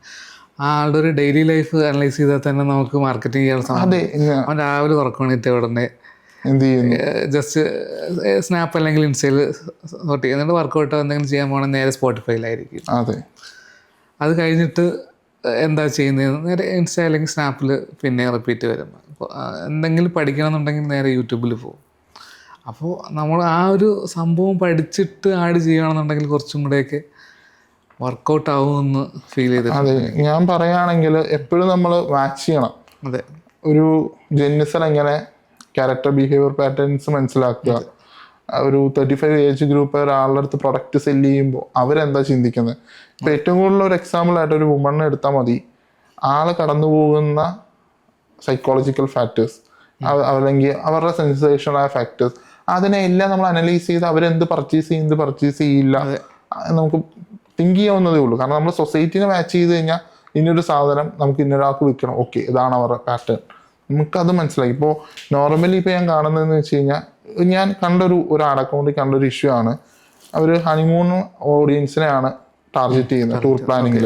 ആ ആളുടെ ഒരു ഡെയിലി ലൈഫ് അനലൈസ് ചെയ്താൽ തന്നെ നമുക്ക് മാർക്കറ്റിംഗ് ചെയ്യാൻ സാധിക്കും. അവൻ രാവിലെ തുറക്കണിട്ട് ഉടനെ എന്ത് ചെയ്യുന്നു, ജസ്റ്റ് സ്നാപ്പ് അല്ലെങ്കിൽ ഇൻസ്റ്റയിൽ സോർട്ട് ചെയ്യുന്നുണ്ട്. വർക്കൗട്ട് എന്തെങ്കിലും ചെയ്യാൻ പോകണം നേരെ സ്പോട്ടിഫൈയിലായിരിക്കും. അതെ, അത് കഴിഞ്ഞിട്ട് എന്താ ചെയ്യുന്നത് നേരെ ഇൻസ്റ്റ അല്ലെങ്കിൽ സ്നാപ്പിൽ പിന്നെ റിപ്പീറ്റ് വരും. അപ്പോൾ എന്തെങ്കിലും പഠിക്കണമെന്നുണ്ടെങ്കിൽ നേരെ യൂട്യൂബിൽ പോകും. അപ്പോൾ നമ്മൾ ആ ഒരു സംഭവം പഠിച്ചിട്ട് ആഡ് ചെയ്യുകയാണെന്നുണ്ടെങ്കിൽ കുറച്ചും കൂടെയൊക്കെ വർക്കൗട്ട് ആവുമെന്ന് ഫീൽ ചെയ്ത്. അതെ, ഞാൻ പറയുകയാണെങ്കിൽ എപ്പോഴും നമ്മൾ വാച്ച് ചെയ്യണം. അതെ, ഒരു ജെന്നിസൺ എങ്ങനെ ക്യാരക്ടർ ബിഹേവിയർ പാറ്റേൺസ് മനസ്സിലാക്കുക. ഒരു 35 ഏജ് ഗ്രൂപ്പ് ഒരാളുടെ അടുത്ത് പ്രൊഡക്റ്റ് സെല്ല് ചെയ്യുമ്പോൾ അവരെന്താ ചിന്തിക്കുന്നത്. ഇപ്പം ഏറ്റവും കൂടുതൽ ഒരു എക്സാമ്പിൾ ആയിട്ട് ഒരു വുമണിനെ എടുത്താൽ മതി. ആൾ കടന്നു പോകുന്ന സൈക്കോളജിക്കൽ ഫാക്ടേഴ്സ് അല്ലെങ്കിൽ അവരുടെ സെൻസേഷണലായ ഫാക്ടേഴ്സ്, അതിനെ എല്ലാം നമ്മൾ അനലൈസ് ചെയ്ത് അവരെന്ത് പർച്ചേസ് ചെയ്യും, എന്ത് പർച്ചേസ് ചെയ്യില്ല നമുക്ക് തിങ്ക് ചെയ്യാവുന്നതേ ഉള്ളൂ. കാരണം നമ്മൾ സൊസൈറ്റിനെ മാച്ച് ചെയ്ത് കഴിഞ്ഞാൽ ഇന്നൊരു സാധനം നമുക്ക് ഇന്നൊരാൾക്ക് വിൽക്കണം, ഓക്കെ ഇതാണ് അവരുടെ പാറ്റേൺ, നമുക്കത് മനസ്സിലായി. ഇപ്പോൾ നോർമലി ഇപ്പോൾ ഞാൻ കാണുന്നതെന്ന് വെച്ച് കഴിഞ്ഞാൽ ഞാൻ ഒരു ആഡ് അക്കൗണ്ടിൽ കണ്ടൊരു ഇഷ്യൂ ആണ്. അവർ ഹണിമൂൺ ഓഡിയൻസിനെയാണ് ടാർഗറ്റ് ചെയ്യുന്നത് ടൂർ പ്ലാനിങ്ങിൽ.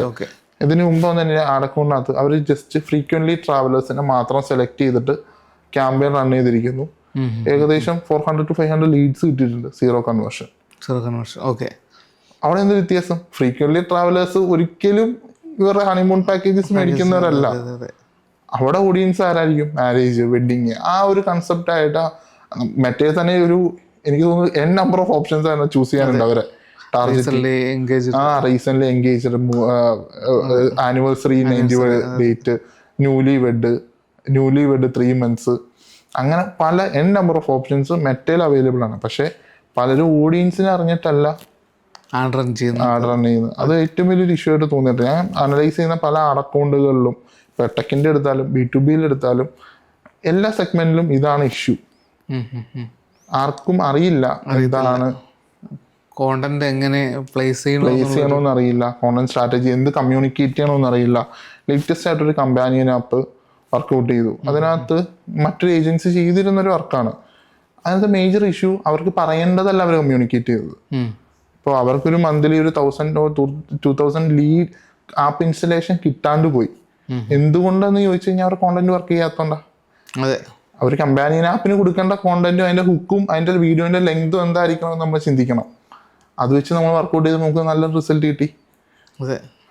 ഇതിന് മുമ്പ് തന്നെ ആഡ് അക്കൗണ്ടിനകത്ത് അവർ ജസ്റ്റ് ഫ്രീക്വൻ്റ്ലി ട്രാവലേഴ്സിനെ മാത്രം സെലക്ട് ചെയ്തിട്ട് ക്യാമ്പയിൻ റൺ ചെയ്തിരിക്കുന്നു. ഏകദേശം 400 to 500 ലീഡ്സ് കിട്ടിയിട്ടുണ്ട്. Zero conversion. ഓക്കെ, അവിടെ എന്ത് വ്യത്യാസം? ഫ്രീക്വൻ്റ്ലി ട്രാവലേഴ്സ് ഒരിക്കലും ഇവരുടെ ഹണിമൂൺ പാക്കേജസ് മേടിക്കുന്നവരല്ല. അവിടെ ഓഡിയൻസ് ആരായിരിക്കും? മാരേജ്, വെഡിങ്, ആ ഒരു കൺസെപ്റ്റ് ആയിട്ട് മറ്റേ തന്നെ ഒരു എനിക്ക് തോന്നുന്നു n നമ്പർ ഓഫ് ഓപ്ഷൻസ് ആണ് ചൂസ് ചെയ്യാനുണ്ട് അവരെ target. Recent engaged, anniversary 90 date, newly wed 3 months, അങ്ങനെ പല n നമ്പർ ഓഫ് ഓപ്ഷൻസ് മെറ്റയിൽ അവൈലബിൾ ആണ്. പക്ഷെ പലരും ഓഡിയൻസിനെ അറിഞ്ഞിട്ടല്ല ആഡ് റൺ ചെയ്യുന്നത്. അത് ഏറ്റവും വലിയൊരു ഇഷ്യൂ ആയിട്ട് തോന്നിയിട്ട് ഞാൻ അനലൈസ് ചെയ്യുന്ന പല അക്കൗണ്ടുകളിലും ഇപ്പോൾ ടെക്കിൻ്റെ എടുത്താലും B2Bയിൽ എടുത്താലും എല്ലാ സെഗ്മെന്റിലും ഇതാണ് ഇഷ്യൂ. ആർക്കും അറിയില്ല ഇതാണ് കോണ്ടന്റ് എങ്ങനെ പ്ലേസ് ചെയ്യണമെന്ന് അറിയില്ല, കോണ്ടന്റ് സ്ട്രാറ്റജി എന്ത് കമ്മ്യൂണിക്കേറ്റ് ചെയ്യണമെന്ന് അറിയില്ല. ലേറ്റസ്റ്റ് ആയിട്ടൊരു കമ്പാനിയൻ ആപ്പ് വർക്കൗട്ട് ചെയ്തു. അതിനകത്ത് മറ്റൊരു ഏജൻസി ചെയ്തിരുന്നൊരു വർക്കാണ്. അതിനകത്ത് മേജർ ഇഷ്യൂ അവർക്ക് പറയേണ്ടതല്ല അവർ കമ്മ്യൂണിക്കേറ്റ് ചെയ്തത്. ഇപ്പോൾ അവർക്കൊരു മന്ത്ലി ഒരു 1000 or 2000 ലീഡ് ആപ്പ് ഇൻസ്റ്റലേഷൻ കിട്ടാണ്ട് പോയി. എന്തുകൊണ്ടെന്ന് ചോദിച്ചു കഴിഞ്ഞാൽ അവർ കോണ്ടന്റ് വർക്ക് ചെയ്യാത്തോണ്ടാ. അതെ, അവർ കമ്പാനിയൻ ആപ്പിന് കൊടുക്കേണ്ട കോണ്ടന്റും അതിന്റെ ഹുക്കും അതിന്റെ വീഡിയോന്റെ ലെങ്തും എന്തായിരിക്കണം എന്ന് നമ്മൾ ചിന്തിക്കണം. അത് വെച്ച് നമ്മൾ വർക്കൗട്ട് ചെയ്ത് നമുക്ക് നല്ലൊരു റിസൾട്ട് കിട്ടി.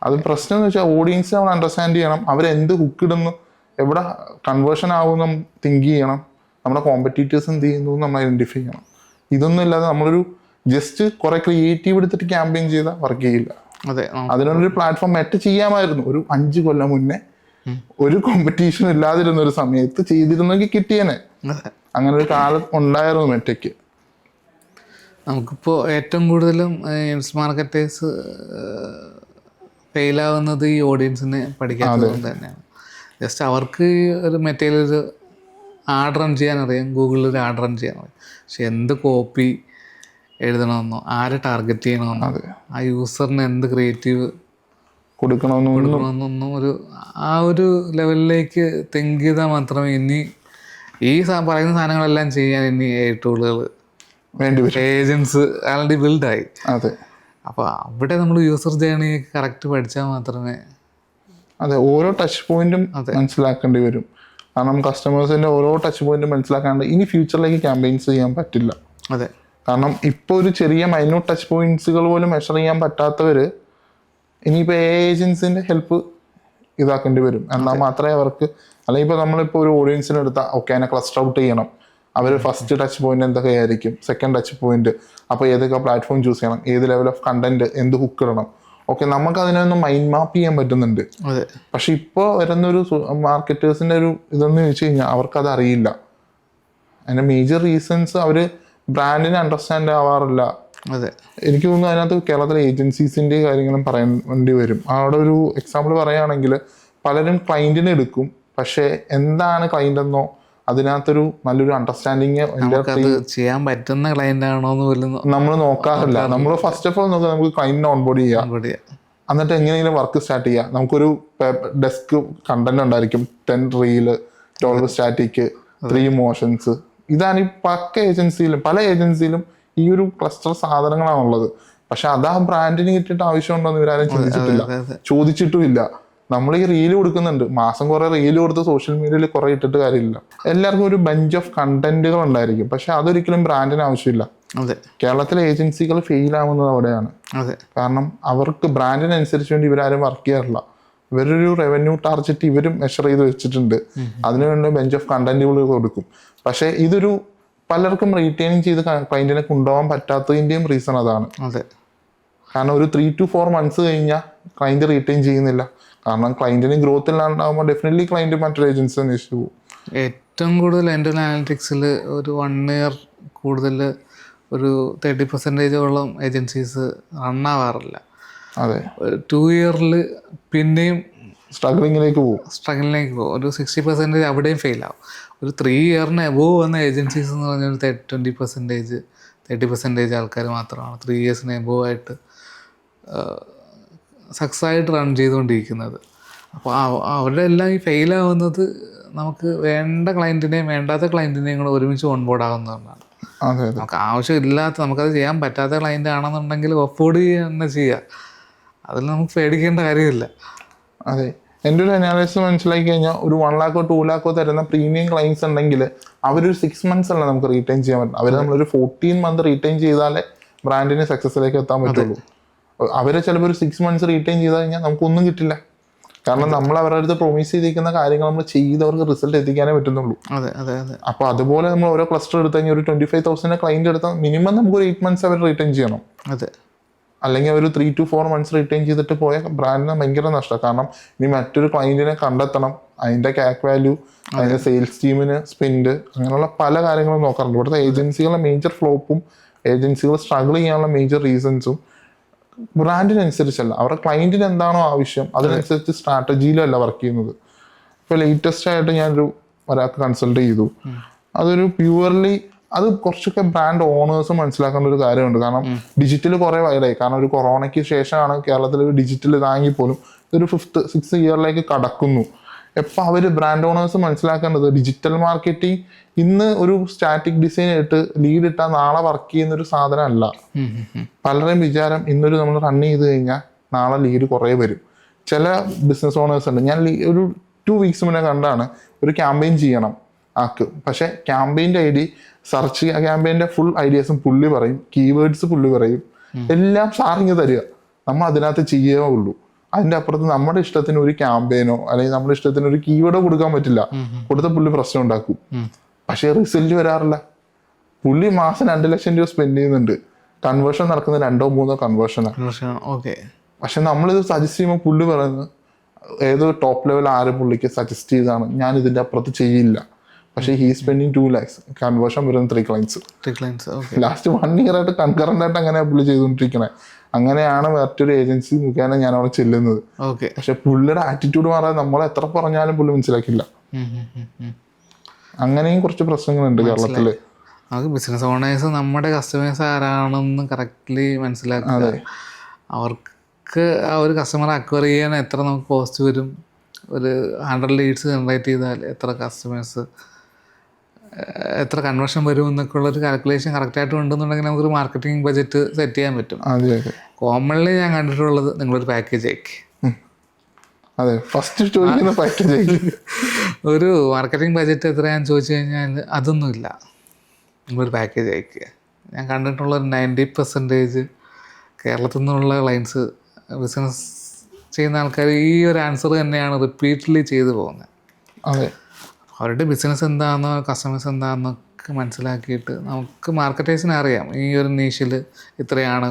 അത് പ്രശ്നം എന്ന് വെച്ചാൽ ഓഡിയൻസ് നമ്മൾ അണ്ടർസ്റ്റാൻഡ് ചെയ്യണം. അവരെന്ത് ഹുക്ക് ഇടുന്നു, എവിടെ കൺവേർഷൻ ആവുമെന്ന് തിങ്ക് ചെയ്യണം. നമ്മുടെ കോമ്പറ്റീറ്റേഴ്സ് എന്ത് ചെയ്യുന്നു നമ്മൾ ഐഡന്റിഫൈ ചെയ്യണം. ഇതൊന്നും ഇല്ലാതെ നമ്മളൊരു ജസ്റ്റ് കുറെ ക്രിയേറ്റീവ് എടുത്തിട്ട് ക്യാമ്പയിൻ ചെയ്താൽ വർക്ക് ചെയ്യില്ല. അതിനൊരു പ്ലാറ്റ്ഫോം മെറ്റ് ചെയ്യാമായിരുന്നു ഒരു 5 കൊല്ലം മുന്നേ. ഒരു കോമ്പറ്റീഷൻ ഇല്ലാതിരുന്ന ഒരു സമയത്ത് ചെയ്തിരുന്നെങ്കിൽ കിട്ടിയേനെ. അങ്ങനെ ഒരു കാലം ഉണ്ടായിരുന്നു മെറ്റയ്ക്ക്. നമുക്കിപ്പോൾ ഏറ്റവും കൂടുതലും മാർക്കറ്റേഴ്സ് ഫെയിലാവുന്നത് ഈ ഓഡിയൻസിനെ പഠിക്കാത്തത് കൊണ്ട് തന്നെയാണ്. ജസ്റ്റ് അവർക്ക് ഒരു മെറ്റീരിയൽ ആഡ് റൺ ചെയ്യാൻ അറിയാം, ഗൂഗിളിൽ ഒരു ആഡ് റൺ ചെയ്യാൻ അറിയാം. പക്ഷെ എന്ത് കോപ്പി എഴുതണമെന്നോ ആരെ ടാർഗറ്റ് ചെയ്യണമെന്നോ ആ യൂസറിന് എന്ത് ക്രിയേറ്റീവ് കൊടുക്കണമെന്നൊന്നും ആ ഒരു ലെവലിലേക്ക് തിങ്ക് ചെയ്താൽ മാത്രമേ ഇനി ഈ പറയുന്ന സാധനങ്ങളെല്ലാം ചെയ്യാൻ ഇനി ടൂളുകൾ വേണ്ടി വരും. ഏജൻസ് ആൾറെഡി ബിൽഡായി. അതെ, അപ്പോൾ അവിടെ നമ്മൾ യൂസർ ജേർണി കറക്റ്റ് പഠിച്ചാൽ മാത്രമേ. അതെ, ഓരോ ടച്ച് പോയിന്റും മനസ്സിലാക്കേണ്ടി വരും. കാരണം കസ്റ്റമേഴ്സിന്റെ ഓരോ ടച്ച് പോയിന്റും മനസ്സിലാക്കാണ്ട് ഇനി ഫ്യൂച്ചറിലേക്ക് ക്യാമ്പയിൻസ് ചെയ്യാൻ പറ്റില്ല. അതെ, കാരണം ഇപ്പോൾ ഒരു ചെറിയ മൈന്യൂട്ട് ടച്ച് പോയിന്റ്സുകൾ പോലും മെഷർ ചെയ്യാൻ പറ്റാത്തവർ ഇനിയിപ്പോൾ ഏജൻസിന്റെ ഹെൽപ്പ് ഇതാക്കേണ്ടി വരും. എന്നാൽ മാത്രമേ അവർക്ക്, അല്ലെങ്കിൽ ഇപ്പോൾ നമ്മളിപ്പോൾ ഒരു ഓഡിയൻസിന് എടുത്താൽ ഓക്കെ അതിനെ ക്ലസ്റ്റർ ഔട്ട് ചെയ്യണം. അവർ ഫസ്റ്റ് ടച്ച് പോയിന്റ് എന്തൊക്കെയായിരിക്കും, സെക്കൻഡ് ടച്ച് പോയിന്റ്, അപ്പോൾ ഏതൊക്കെ പ്ലാറ്റ്ഫോം ചൂസ് ചെയ്യണം, ഏത് ലെവൽ ഓഫ് കണ്ടന്റ്, എന്ത് ഹുക്ക് ഇടണം, ഓക്കെ നമുക്ക് അതിനൊന്ന് മൈൻഡ് മാപ്പ് ചെയ്യാൻ പറ്റുന്നുണ്ട്. പക്ഷെ ഇപ്പോൾ വരുന്നൊരു മാർക്കറ്റേഴ്സിന്റെ ഒരു ഇതെന്ന് ചോദിച്ചു കഴിഞ്ഞാൽ അവർക്കത് അറിയില്ല. അതിന്റെ മേജർ റീസൺസ് അവർ ബ്രാൻഡിനെ അണ്ടർസ്റ്റാൻഡ് ആവാറില്ല. എനിക്ക് തോന്നുന്നു അതിനകത്ത് കേരളത്തിലെ ഏജൻസീസിന്റെ കാര്യങ്ങളും പറയേണ്ടി വരും. അവിടെ ഒരു എക്സാമ്പിൾ പറയുകയാണെങ്കിൽ പലരും ക്ലയന്റിനെ എടുക്കും, പക്ഷെ എന്താണ് ക്ലയന്റ് എന്നോ അതിനകത്തൊരു നല്ലൊരു അണ്ടർസ്റ്റാൻഡിങ് ചെയ്യാൻ പറ്റുന്ന ക്ലയന്റ് ആണോ നമ്മൾ നോക്കാറില്ല. നമ്മൾ ഫസ്റ്റ് ഓഫ് ഓൾ നോക്കുക നമുക്ക് ക്ലയന്റിനെ ഓൺബോർഡ് ചെയ്യാം, എന്നിട്ട് എങ്ങനെയെങ്കിലും വർക്ക് സ്റ്റാർട്ട് ചെയ്യാം. നമുക്കൊരു ഡെസ്ക് കണ്ടന്റ് ഉണ്ടായിരിക്കും, 10 റീല്, 12 സ്റ്റാറ്റിക്, 3 മോഷൻസ്. ഇതാണ് ഈ പല ഏജൻസിയിലും ഈ ഒരു ക്ലസ്റ്റർ സാധനങ്ങളാണുള്ളത്. പക്ഷെ അത് ആ ബ്രാൻഡിന് കിട്ടിയിട്ട് ആവശ്യമുണ്ടോ എന്ന് ഇവരാരും ചോദിച്ചിട്ടുമില്ല. നമ്മൾ ഈ റീല് കൊടുക്കുന്നുണ്ട്, മാസം കുറെ റീല് കൊടുത്ത് സോഷ്യൽ മീഡിയയിൽ കുറെ ഇട്ടിട്ട് കാര്യമില്ല. എല്ലാവർക്കും ഒരു ബഞ്ച് ഓഫ് കണ്ടന്റുകൾ ഉണ്ടായിരിക്കും, പക്ഷെ അതൊരിക്കലും ബ്രാൻഡിന് ആവശ്യമില്ല. കേരളത്തിലെ ഏജൻസികൾ ഫെയിൽ ആവുന്നത് അവിടെയാണ്. കാരണം അവർക്ക് ബ്രാൻഡിനനുസരിച്ച് വേണ്ടി ഇവരാരും വർക്ക് ചെയ്യാറില്ല. ഇവരൊരു റവന്യൂ ടാർഗറ്റ് ഇവരും മെഷർ ചെയ്ത് വെച്ചിട്ടുണ്ട്, അതിനുവേണ്ടി ബെഞ്ച് ഓഫ് കണ്ടന്റുകൾ കൊടുക്കും. പക്ഷെ ഇതൊരു പലർക്കും റീറ്റെയിൻ ചെയ്ത് ക്ലയന്റിനെ കൊണ്ടുപോകാൻ പറ്റാത്തതിന്റെയും റീസൺ അതാണ്. കാരണം ഒരു 3 to 4 months കഴിഞ്ഞാൽ ക്ലയന്റ് റീറ്റെയിൻ ചെയ്യുന്നില്ല. കാരണം ക്ലയന്റിന് ഗ്രോത്ത് ഇല്ലാണ്ടാകുമ്പോൾ ഡെഫിനറ്റ്ലി ക്ലയന്റ് മറ്റൊരു ഏജൻസി അന്വേഷിച്ചു പോകും. ഏറ്റവും കൂടുതൽ എൻ്റെ അനാലിറ്റിക്സിൽ ഒരു 1 year കൂടുതൽ ഒരു 30% ഏജൻസീസ് റണ്ണാവാറില്ല. അതെ, ഒരു 2 year പിന്നെയും സ്ട്രഗ്ലിങ്ങിലേക്ക് പോകും. ഒരു 60% അവിടെയും ഫെയിൽ ആവും. ഒരു 3 year എബോവ് വന്ന ഏജൻസീസ് എന്ന് പറഞ്ഞാൽ 20%, 30% ആൾക്കാർ മാത്രമാണ് 3 years എബോവ് ആയിട്ട് സക്സസ് ആയിട്ട് റൺ ചെയ്തുകൊണ്ടിരിക്കുന്നത്. അപ്പോൾ അവരുടെ എല്ലാം ഈ ഫെയിലാവുന്നത് നമുക്ക് വേണ്ട ക്ലയൻറ്റിനെയും വേണ്ടാത്ത ക്ലയൻറ്റിനെയും കൂടെ ഒരുമിച്ച് ഓൺബോർഡ് ആകുന്നതുകൊണ്ടാണ്. നമുക്ക് ആവശ്യമില്ലാത്ത, നമുക്കത് ചെയ്യാൻ പറ്റാത്ത ക്ലയൻറ്റ് ആണെന്നുണ്ടെങ്കിൽ അഫോർഡ് ചെയ്യുക തന്നെ ചെയ്യുക, അതിൽ നമുക്ക് പേടിക്കേണ്ട കാര്യമില്ല. അതെ, എൻ്റെ ഒരു അനാലിസിസ് മനസ്സിലാക്കി കഴിഞ്ഞാൽ ഒരു 1 lakh or 2 lakh തരുന്ന പ്രീമിയം ക്ലയൻസ് ഉണ്ടെങ്കിൽ അവരൊരു 6 months അല്ല നമുക്ക് റീറ്റെയിൻ ചെയ്യാൻ പറ്റും. അവർ നമ്മളൊരു 14 month റീറ്റെയിൻ ചെയ്താലേ ബ്രാൻഡിന് സക്സസിലേക്ക് എത്താൻ പറ്റുള്ളൂ. അവരെ ചിലപ്പോൾ ഒരു 6 months റീറ്റെയിൻ ചെയ്ത് കഴിഞ്ഞാൽ നമുക്കൊന്നും കിട്ടില്ല. കാരണം നമ്മൾ അവരുടെ അടുത്ത് പ്രൊമീസ് ചെയ്തിരിക്കുന്ന കാര്യങ്ങൾ നമ്മൾ ചെയ്തവർക്ക് റിസൾട്ട് എത്തിക്കാനേ പറ്റുന്നുള്ളൂ. അപ്പൊ അതുപോലെ നമ്മൾ ഓരോ ക്ലസ്റ്റർ എടുത്തു കഴിഞ്ഞാൽ ഒരു 25,000 ക്ലയന്റ് എടുത്താൽ മിനിമം നമുക്ക് ഒരു 8 months അവർ റീറ്റെയിൻ ചെയ്യണം. അല്ലെങ്കിൽ ഒരു 3 to 4 months റീറ്റെയിൻ ചെയ്തിട്ട് പോയ ബ്രാൻഡിന് ഭയങ്കര നഷ്ടം. കാരണം ഇനി മറ്റൊരു ക്ലയന്റിനെ കണ്ടെത്തണം, അതിന്റെ ക്യാക് വാല്യൂ, അതിന്റെ സെയിൽസ് ടീമിന് സ്പെൻഡ്, അങ്ങനെയുള്ള പല കാര്യങ്ങളും നോക്കാറുണ്ട്. ഇവിടുത്തെ ഏജൻസികളുടെ മേജർ ഫ്ലോപ്പും ഏജൻസികൾ സ്ട്രഗിൾ ചെയ്യാനുള്ള മേജർ റീസൺസും ബ്രാൻഡിനനുസരിച്ചല്ല, അവരുടെ ക്ലയന്റിന് എന്താണോ ആവശ്യം അതിനനുസരിച്ച് സ്ട്രാറ്റജിയിലല്ല വർക്ക് ചെയ്യുന്നത്. ഇപ്പോൾ ലേറ്റസ്റ്റ് ആയിട്ട് ഞാനൊരു ഒരാൾക്ക് കൺസൾട്ട് ചെയ്തു. അതൊരു പ്യുവർലി അത് കുറച്ചൊക്കെ ബ്രാൻഡ് ഓണേഴ്സ് മനസ്സിലാക്കേണ്ട ഒരു കാര്യമുണ്ട്. കാരണം ഡിജിറ്റൽ കുറെ വൈഡായി. കാരണം ഒരു കൊറോണയ്ക്ക് ശേഷമാണ് കേരളത്തിൽ ഡിജിറ്റൽ ഇതാണെങ്കിൽ പോലും ഇതൊരു 5th 6th ഇയറിലേക്ക് കടക്കുന്നു. എപ്പോൾ അവർ ബ്രാൻഡ് ഓണേഴ്സ് മനസ്സിലാക്കേണ്ടത് ഡിജിറ്റൽ മാർക്കറ്റിംഗ് ഇന്ന് ഒരു സ്റ്റാറ്റിക് ഡിസൈൻ ഇട്ട് ലീഡ് ഇട്ടാൽ നാളെ വർക്ക് ചെയ്യുന്ന ഒരു സാധനം അല്ല. പലരുടെയും വിചാരം ഇന്നൊരു നമ്മൾ റൺ ചെയ്ത് കഴിഞ്ഞാൽ നാളെ ലീഡ് കുറേ വരും. ചില ബിസിനസ് ഓണേഴ്സ് ഉണ്ട്, ഞാൻ ഒരു 2 weeks മുന്നേ കണ്ടാണ്, ഒരു ക്യാമ്പയിൻ ചെയ്യണം ആക്ക്. പക്ഷെ ക്യാമ്പയിൻ്റെ ഐഡി സെർച്ച് ക്യാമ്പയിൻ്റെ ഫുൾ ഐഡിയാസും പുള്ളി പറയും, കീവേഡ്സ് പുള്ളി പറയും, എല്ലാം സാറിങ് തരിക, നമ്മൾ അതിനകത്ത് ചെയ്യേ ഉള്ളൂ. അതിന്റെ അപ്പുറത്ത് നമ്മുടെ ഇഷ്ടത്തിന് ഒരു ക്യാമ്പയിനോ അല്ലെങ്കിൽ നമ്മുടെ ഇഷ്ടത്തിന് ഒരു കീവേഡോ കൊടുക്കാൻ പറ്റില്ല. കൊടുത്ത പുള്ളി പ്രശ്നം ഉണ്ടാക്കും. പക്ഷെ റിസൾട്ട് വരാറില്ല. പുള്ളി മാസം 2 ലക്ഷം രൂപ സ്പെൻഡ് ചെയ്യുന്നുണ്ട്, കൺവേർഷൻ നടക്കുന്നത് 2 or 3 കൺവേർഷനാണ്. പക്ഷെ നമ്മളിത് സജസ്റ്റ് ചെയ്യുമ്പോൾ പുള്ളി പറയുന്നത് ഏതോ ടോപ്പ് ലെവൽ ആര് പുള്ളിക്ക് സജസ്റ്റ് ചെയ്താണ് ഞാൻ ഇതിൻ്റെ അപ്പുറത്ത് ചെയ്യില്ല, പക്ഷേ ഹീ സ്പെൻഡിങ് 2 lakhs, കൺവേർഷൻ വരുന്ന 3 clients. ലാസ്റ്റ് 1 year ആയിട്ട് കൺകറന്റ് ആയിട്ട് അങ്ങനെ പുള്ളി ചെയ്തുകൊണ്ടിരിക്കണേ. അങ്ങനെയാണ് മറ്റൊരു ഏജൻസി മുഖേന ഞാൻ അവിടെ ചെല്ലുന്നത്. പക്ഷെ പുള്ളിയുടെ ആറ്റിറ്റ്യൂഡ് മാറാൻ നമ്മൾ എത്ര പറഞ്ഞാലും പുള്ളി മനസ്സിലാക്കില്ല. അങ്ങനെയും കുറച്ച് പ്രശ്നങ്ങളുണ്ട് കേരളത്തില്. നമുക്ക് ബിസിനസ് ഓണേഴ്സ് നമ്മുടെ കസ്റ്റമേഴ്സ് ആരാണെന്ന് കറക്റ്റ്ലി മനസ്സിലാക്കുക. അവർക്ക് ആ ഒരു കസ്റ്റമറെ അക്വയർ ചെയ്യാൻ എത്ര നമുക്ക് കോസ്റ്റ് വരും, ഒരു 100 leads ജനറേറ്റ് ചെയ്താൽ എത്ര കസ്റ്റമേഴ്സ്, എത്ര കൺവേർഷൻ വരും എന്നൊക്കെ ഉള്ളൊരു കാൽക്കുലേഷൻ കറക്റ്റായിട്ട് ഉണ്ടെന്നുണ്ടെങ്കിൽ നമുക്കൊരു മാർക്കറ്റിംഗ് ബജറ്റ് സെറ്റ് ചെയ്യാൻ പറ്റും. കോമൺലി ഞാൻ കണ്ടിട്ടുള്ളത് നിങ്ങളൊരു പാക്കേജ് അയക്ക്. അതെ, ഫസ്റ്റ് ചോദിക്കുന്ന പാക്കേജ്. ഒരു മാർക്കറ്റിംഗ് ബജറ്റ് എത്രയാണെന്ന് ചോദിച്ചു കഴിഞ്ഞാൽ അതൊന്നുമില്ല, നിങ്ങളൊരു പാക്കേജ് അയക്കുക. ഞാൻ കണ്ടിട്ടുള്ളൊരു 90% കേരളത്തിൽ നിന്നുള്ള ക്ലയൻസ്, ബിസിനസ് ചെയ്യുന്ന ആൾക്കാർ ഈ ഒരു ആൻസർ തന്നെയാണ് റിപ്പീറ്റ്ലി ചെയ്തു പോകുന്നത്. അതെ, അവരുടെ ബിസിനസ് എന്താണെന്നോ കസ്റ്റമേഴ്സ് എന്താണെന്നൊക്കെ മനസ്സിലാക്കിയിട്ട് നമുക്ക് മാർക്കറ്റേഴ്സിന് അറിയാം ഈ ഒരു നീഷിൽ ഇത്രയാണ്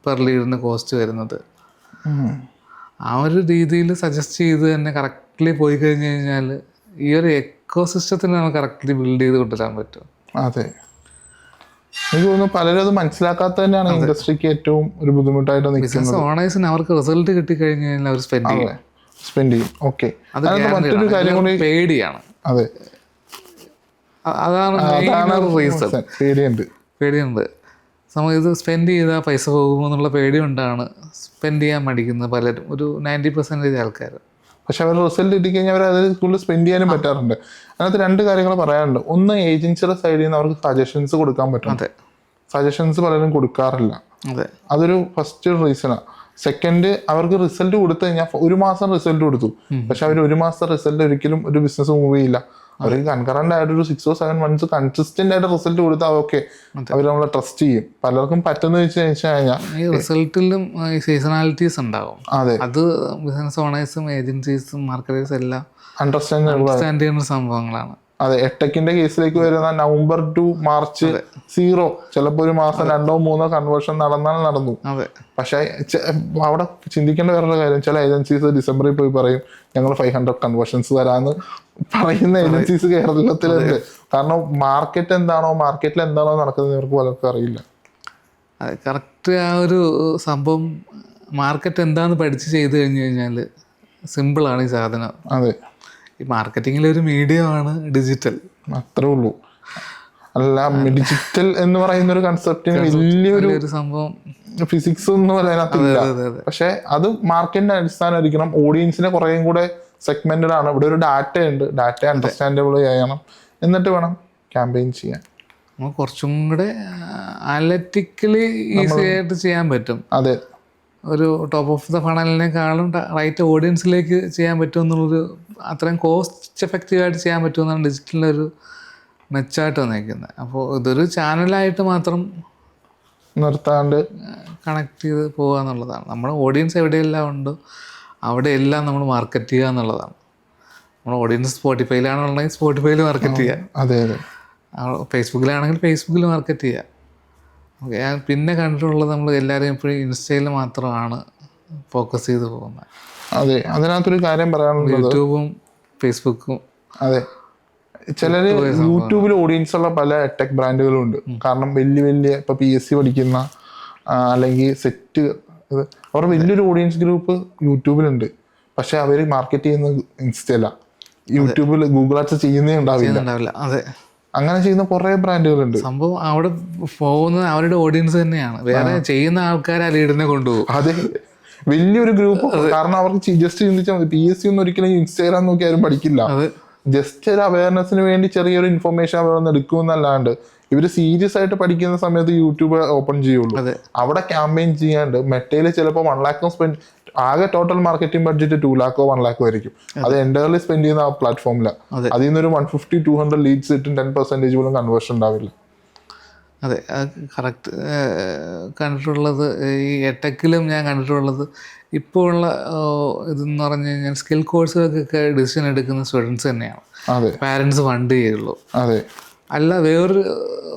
പെർ ലീഡിന് കോസ്റ്റ് വരുന്നത്. ആ ഒരു രീതിയിൽ സജസ്റ്റ് ചെയ്ത് തന്നെ കറക്റ്റ്ലി പോയി കഴിഞ്ഞ് കഴിഞ്ഞാൽ ഈ ഒരു എക്കോ സിസ്റ്റത്തിന് നമുക്ക് കറക്റ്റ്ലി ബിൽഡ് ചെയ്ത് കൊണ്ടുവരാൻ പറ്റും. അതെ, എനിക്ക് തോന്നുന്നു പലരും അത് മനസ്സിലാക്കാത്ത തന്നെയാണ് ഇൻഡസ്ട്രിക്ക് ഏറ്റവും ഒരു ബുദ്ധിമുട്ടായിട്ട് നിൽക്കുന്നത്. ബിസിനസ് ഓണേഴ്സിന് അവർക്ക് റിസൾട്ട് കിട്ടിക്കഴിഞ്ഞ് കഴിഞ്ഞാൽ അവർ സ്പെൻഡ് ചെയ്യും. ഓക്കെ, അത് മറ്റൊരു കാര്യം കൂടി പേടിയാണ്. അതെ, അതാണ് റീസൺ. പേടിയുണ്ട്. നമ്മൾ ഇത് സ്പെൻഡ് ചെയ്താൽ പൈസ പോകുമോ എന്നുള്ള പേടി കൊണ്ടാണ് സ്പെൻഡ് ചെയ്യാൻ മടിക്കുന്നത് പലരും, ഒരു 90% ആൾക്കാർ. പക്ഷെ അവർ റിസൾട്ട് കിട്ടിക്കഴിഞ്ഞാൽ അവർ അത് കൂടുതൽ സ്പെൻഡ് ചെയ്യാനും പറ്റാറുണ്ട്. അതിനകത്ത് 2 കാര്യങ്ങൾ പറയാനുണ്ട്. ഒന്ന്, ഏജൻസിയുടെ സൈഡിൽ നിന്ന് അവർക്ക് സജഷൻസ് കൊടുക്കാൻ പറ്റും. സജഷൻസ് പലരും കൊടുക്കാറില്ല. അതൊരു ഫസ്റ്റ് റീസണാണ്. സെക്കൻഡ്, അവർക്ക് റിസൾട്ട് കൊടുത്തു കഴിഞ്ഞാൽ 1 മാസം റിസൾട്ട് കൊടുത്തു, പക്ഷെ അവർ 1 മാസത്തെ റിസൾട്ട് ഒരിക്കലും ഒരു ബിസിനസ് മൂവ് ചെയ്യില്ല. അവർക്ക് കൺകറന്റ് ആയിട്ട് ഒരു 6 or 7 months കൺസിസ്റ്റന്റ് ആയിട്ട് റിസൾട്ട് കൊടുത്താൽ ഓക്കെ, അവർ നമ്മളെ ട്രസ്റ്റ് ചെയ്യും. പലർക്കും പറ്റുന്ന വെച്ച് കഴിഞ്ഞാൽ ഈ റിസൾട്ടിലും ഈ സീസണാലിറ്റീസ് ഉണ്ടാവും. അതെ, അത് ബിസിനസ് ഓണേഴ്സും ഏജൻസീസും മാർക്കറ്റേഴ്സും എല്ലാം അണ്ടർസ്റ്റാൻഡ് ചെയ്യുന്ന സംഭവങ്ങളാണ്. അതെ, എട്ടെക്കിന്റെ കേസിലേക്ക് വരുന്ന November to March 0, ചിലപ്പോൾ 1 മാസം 2 or 3 കൺവേർഷൻ നടന്നു. പക്ഷെ അവിടെ ചിന്തിക്കേണ്ട വേറൊരു കാര്യം, ചില ഏജൻസീസ് ഡിസംബറിൽ പോയി പറയും ഞങ്ങൾ 500 കൺവേർഷൻസ് തരാന്ന് പറയുന്ന ഏജൻസീസ് കേരളത്തിലുണ്ട്. കാരണം മാർക്കറ്റിൽ എന്താണോ നടക്കുന്നത് ഇവർക്ക് പലർക്കും അറിയില്ല. അതെ, കറക്റ്റ് ആ ഒരു സംഭവം മാർക്കറ്റ് എന്താന്ന് പഠിച്ച് ചെയ്ത് കഴിഞ്ഞ് കഴിഞ്ഞാൽ സിമ്പിളാണ് ഈ സാധനം. അതെ, ഈ മാർക്കറ്റിങ്ങിലൊരു മീഡിയമാണ് ഡിജിറ്റൽ, അത്രേ ഉള്ളൂ. അല്ല, ഡിജിറ്റൽ എന്ന് പറയുന്ന ഒരു കൺസെപ്റ്റിന് വലിയൊരു സംഭവം ഫിസിക്സ് ഒന്നും അതിനകത്തില്ല. പക്ഷെ അത് മാർക്കറ്റിന്റെ അടിസ്ഥാനമായിരിക്കണം. ഓഡിയൻസിനെ കുറേയും കൂടെ സെഗ്മെന്റഡ് ആണ്. ഇവിടെ ഒരു ഡാറ്റ ഉണ്ട്, ഡാറ്റ അണ്ടർസ്റ്റാൻഡബിൾ ചെയ്യണം, എന്നിട്ട് വേണം ക്യാമ്പയിൻ ചെയ്യാൻ. കുറച്ചും കൂടെ അനലിറ്റിക്കലി ഈസി ആയിട്ട് ചെയ്യാൻ പറ്റും. അതെ, ഒരു ടോപ്പ് ഓഫ് ദ ഫണലിനേക്കാളും റൈറ്റ് ഓഡിയൻസിലേക്ക് ചെയ്യാൻ പറ്റും എന്നുള്ളൊരു, അത്രയും കോസ്റ്റ് എഫക്റ്റീവായിട്ട് ചെയ്യാൻ പറ്റുമെന്നാണ് ഡിജിറ്റലിലൊരു മെച്ചമായിട്ട് വന്നിരിക്കുന്നത്. അപ്പോൾ ഇതൊരു ചാനലായിട്ട് മാത്രം നിർത്താണ്ട് കണക്ട് ചെയ്ത് പോകുക എന്നുള്ളതാണ്. നമ്മുടെ ഓഡിയൻസ് എവിടെയെല്ലാം ഉണ്ടോ അവിടെയെല്ലാം നമ്മൾ മാർക്കറ്റ് ചെയ്യുക എന്നുള്ളതാണ്. നമ്മുടെ ഓഡിയൻസ് സ്പോട്ടിഫൈയിലാണെന്നുണ്ടെങ്കിൽ സ്പോട്ടിഫൈയിൽ മാർക്കറ്റ് ചെയ്യുക. അതെ അതെ, ഫേസ്ബുക്കിലാണെങ്കിൽ ഫേസ്ബുക്കിൽ മാർക്കറ്റ് ചെയ്യുക. ഓക്കെ, ഞാൻ പിന്നെ കണ്ടിട്ടുള്ളത് നമ്മൾ എല്ലാവരും എപ്പോഴും ഇൻസ്റ്റയിൽ മാത്രമാണ് ഫോക്കസ് ചെയ്ത് പോകുന്നത്. അതെ, അതിനകത്തൊരു കാര്യം പറയാനുള്ളത് യൂട്യൂബും ഫേസ്ബുക്കും. അതെ, ചിലർ യൂട്യൂബിൽ ഓഡിയൻസ് ഉള്ള പല ടെക് ബ്രാൻഡുകളും ഉണ്ട്. കാരണം വലിയ ഇപ്പൊ PSC പഠിക്കുന്ന അല്ലെങ്കിൽ സെറ്റ്, അവർ വലിയൊരു ഓഡിയൻസ് ഗ്രൂപ്പ് യൂട്യൂബിലുണ്ട്. പക്ഷെ അവർ മാർക്കറ്റ് ചെയ്യുന്നത് ഇൻസ്റ്റയില, യൂട്യൂബിൽ ഗൂഗിൾ ആഡ്സ് ചെയ്യുന്നേ ഉണ്ടാവില്ല. അതെ, അങ്ങനെ ചെയ്യുന്ന കുറെ ബ്രാൻഡുകളുണ്ട്. സംഭവം അവിടെ പോകുന്നത് അവരുടെ ഓഡിയൻസ് തന്നെയാണ്, വേറെ ചെയ്യുന്ന ആൾക്കാർ ആ ലീഡിനെ കൊണ്ടുപോകും. അതെ, വലിയൊരു ഗ്രൂപ്പ്. കാരണം അവർക്ക് ജസ്റ്റ് ചിന്തിച്ചാൽ മതി, PSC ഒന്നും ഒരിക്കലും ഇൻസ്റ്റാഗ്രാം നോക്കി ആരും പഠിക്കില്ല. ജസ്റ്റ് ഒരു അവയർനെസ്സിന് വേണ്ടി ചെറിയൊരു ഇൻഫർമേഷൻ അവർ വന്ന് എടുക്കുമെന്നല്ലാണ്ട് ഇവര് സീരിയസ് ആയിട്ട് പഠിക്കുന്ന സമയത്ത് യൂട്യൂബ് ഓപ്പൺ ചെയ്യുള്ളൂ. അവിടെ ക്യാമ്പയിൻ ചെയ്യാണ്ട് മെറ്റയിൽ ചിലപ്പോൾ 1 lakh സ്പെൻഡ്, ആകെ total marketing budget 2 lakh or 1 lakh ആയിരിക്കും. അത് എൻ്റയർലി സ്പെൻഡ് ചെയ്യുന്ന ആ പ്ലാറ്റ്ഫോമിലാണ്. അതിൽ നിന്നൊരു 150-200 ലീഡ്സ് ഇട്ടും 10% പോലും കൺവേർഷൻ ഉണ്ടാവില്ല. അതെ, കറക്റ്റ് കണ്ടിട്ടുള്ളത് ഈ എടെക്കിലും ഞാൻ കണ്ടിട്ടുള്ളത് ഇപ്പോൾ ഉള്ള ഇതെന്ന് പറഞ്ഞു കഴിഞ്ഞാൽ സ്കിൽ കോഴ്സുകൾക്കൊക്കെ ഡിസിഷൻ എടുക്കുന്ന സ്റ്റുഡൻസ് തന്നെയാണ്. പാരൻസ് ഫണ്ട് ചെയ്യുള്ളൂ. അതെ, അല്ല വേറൊരു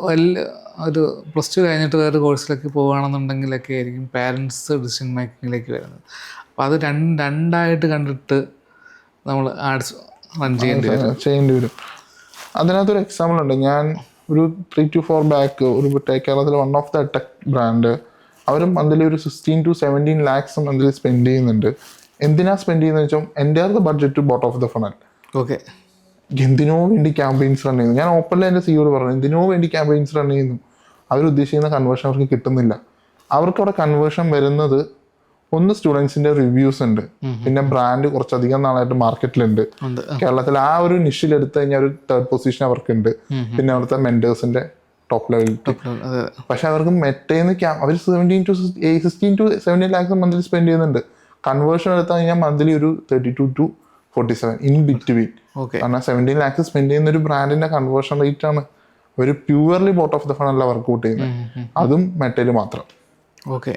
വലിയ ഒരു +2 കഴിഞ്ഞിട്ട് വേറെ കോഴ്സിലേക്ക് പോവുകയാണെന്നുണ്ടെങ്കിലൊക്കെ ആയിരിക്കും പാരൻസ് ഡിസിഷൻ മേക്കിങ്ങിലേക്ക് വരുന്നത്. അപ്പോൾ അത് രണ്ടായിട്ട് കണ്ടിട്ട് നമ്മൾ ആഡ്സ് റൺ ചെയ്യേണ്ടി വരും. അതിനകത്തൊരു എക്സാമ്പിൾ ഉണ്ട്. ഞാൻ ഒരു 3 to 4 ബാക്ക് ഒരു കേരളത്തിലെ one of the tech brand, അവരും മന്ത്ലി ഒരു 16 to 17 lakhs മന്ത്ലി സ്പെൻഡ് ചെയ്യുന്നുണ്ട്. എന്തിനാ സ്പെൻഡ് ചെയ്യുന്നത് വെച്ചാൽ entire the budget to bottom of the funnel. Okay, എന്തിനോ വേണ്ടി ക്യാമ്പയിൻസ് റൺ ചെയ്യുന്നു. ഞാൻ ഓപ്പൺലി എൻ്റെ സിയോട് പറഞ്ഞു, എന്തിനോ വേണ്ടി ക്യാമ്പയിൻസ് റൺ ചെയ്യുന്നു, അവരുദ്ദേശിക്കുന്ന കൺവേർഷൻ അവർക്ക് കിട്ടുന്നില്ല. അവർക്ക് അവിടെ കൺവേർഷൻ വരുന്നത് ഒന്ന് സ്റ്റുഡൻസിന്റെ റിവ്യൂസ് ഉണ്ട്, പിന്നെ ബ്രാൻഡ് കുറച്ചധികം നാളായിട്ട് മാർക്കറ്റിലുണ്ട്. കേരളത്തിൽ ആ ഒരു നിഷിൽ എടുത്തു കഴിഞ്ഞാൽ ഒരു 3rd പൊസിഷൻ അവർക്കുണ്ട്. പിന്നെ അവിടുത്തെ മെന്റേഴ്സിന്റെ ടോപ്പ് ലെവലിൽ. പക്ഷെ അവർക്ക് മെറ്റേന്ന് അവർ 16 to 17 lakhs മന്ത്ലി സ്പെൻഡ് ചെയ്യുന്നുണ്ട്. കൺവേർഷൻ എടുത്തു കഴിഞ്ഞാൽ മന്ത്ലി ഒരു 32 to 47 ഇൻ ബിറ്റ്വീൻ. കാരണം 17 lakhs സ്പെൻഡ് ചെയ്യുന്ന ഒരു ബ്രാൻഡിന്റെ കൺവേർഷൻ റേറ്റ് ആണ്. ഒരു പ്യൂർലി ബോട്ട് ഓഫ് ദ ഫണല്ല വർക്ക്ഔട്ട് ചെയ്യുന്നത്, അതും മെറ്റയിൽ മാത്രം. Okay,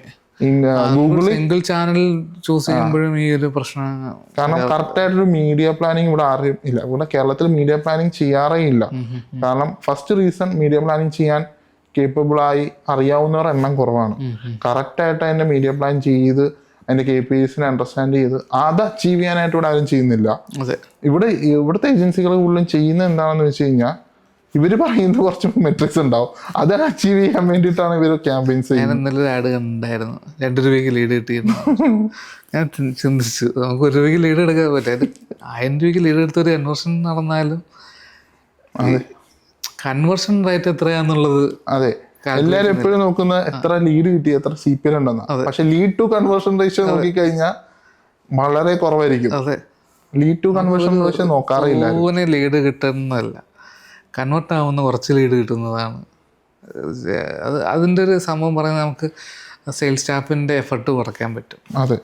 Google single channel choose ചെയ്യുമ്പോഴും ഈ ഒരു പ്രശ്നം. കാരണം കറക്റ്റ് ആയിട്ടൊരു മീഡിയ പ്ലാനിങ് ഇവിടെ ആരും ഇല്ല. ഇവിടെ കേരളത്തിൽ മീഡിയ പ്ലാനിങ് ചെയ്യാറേ ഇല്ല. കാരണം ഫസ്റ്റ് റീസൺ, മീഡിയ പ്ലാനിങ് ചെയ്യാൻ കേപ്പബിൾ ആയി അറിയാവുന്നവർ എണ്ണം കുറവാണ്. കറക്റ്റ് ആയിട്ട് അതിന്റെ മീഡിയ പ്ലാൻ ചെയ്ത് അതിന്റെ KPIs അണ്ടർസ്റ്റാൻഡ് ചെയ്ത് അത് അച്ചീവ് ചെയ്യാനായിട്ട് ഇവിടെ ആരും ചെയ്യുന്നില്ല. ഇവിടുത്തെ ഏജൻസികൾ കൂടുതലും ചെയ്യുന്നത് എന്താണെന്ന് വെച്ച് കഴിഞ്ഞാൽ, ഇവര് പറയുന്നത് കുറച്ച് മെട്രിക്സ് ഉണ്ടാവും, അതിനെ അച്ചീവ് ചെയ്യാൻ വേണ്ടിയിട്ടാണ് ഇവർ ക്യാമ്പയിൻസ് ചെയ്യുന്നത്. ഞാൻ ഇന്നലെ ഒരു ആഡ് കണ്ടായിരുന്നു, 2 രൂപയ്ക്ക് ലീഡ് കിട്ടിയിരുന്നു. ഞാൻ ചിന്തിച്ചു, നമുക്ക് 1 രൂപയ്ക്ക് ലീഡ് എടുക്കാൻ പറ്റും. 1000 രൂപയ്ക്ക് ലീഡ് എടുത്തൊരു കൺവേർഷൻ നടന്നാലും കൺവേർഷൻ റേറ്റ് എത്രയാന്നുള്ളത്. അതെ, എല്ലാരും എപ്പോഴും നോക്കുന്ന എത്ര ലീഡ് കിട്ടി, എത്ര CPL ഉണ്ടെന്ന. പക്ഷെ ലീഡ് ടു കൺവേർഷൻ റേഷ്യോ നോക്കിക്കഴിഞ്ഞാൽ വളരെ കുറവായിരിക്കും. ലീഡ് ടു കൺവേർഷൻ റേഷ്യോ നോക്കാറില്ല. ലീഡ് കിട്ടുന്നതല്ല, കൺവേർട്ട് ആവുന്ന കുറച്ച് ലീഡ് കിട്ടുന്നതാണ്. അതിൻ്റെ ഒരു സംഭവം പറയുന്നത് നമുക്ക് സെയിൽസ് സ്റ്റാഫിൻ്റെ എഫർട്ട് കുറയ്ക്കാൻ പറ്റും. അതെ,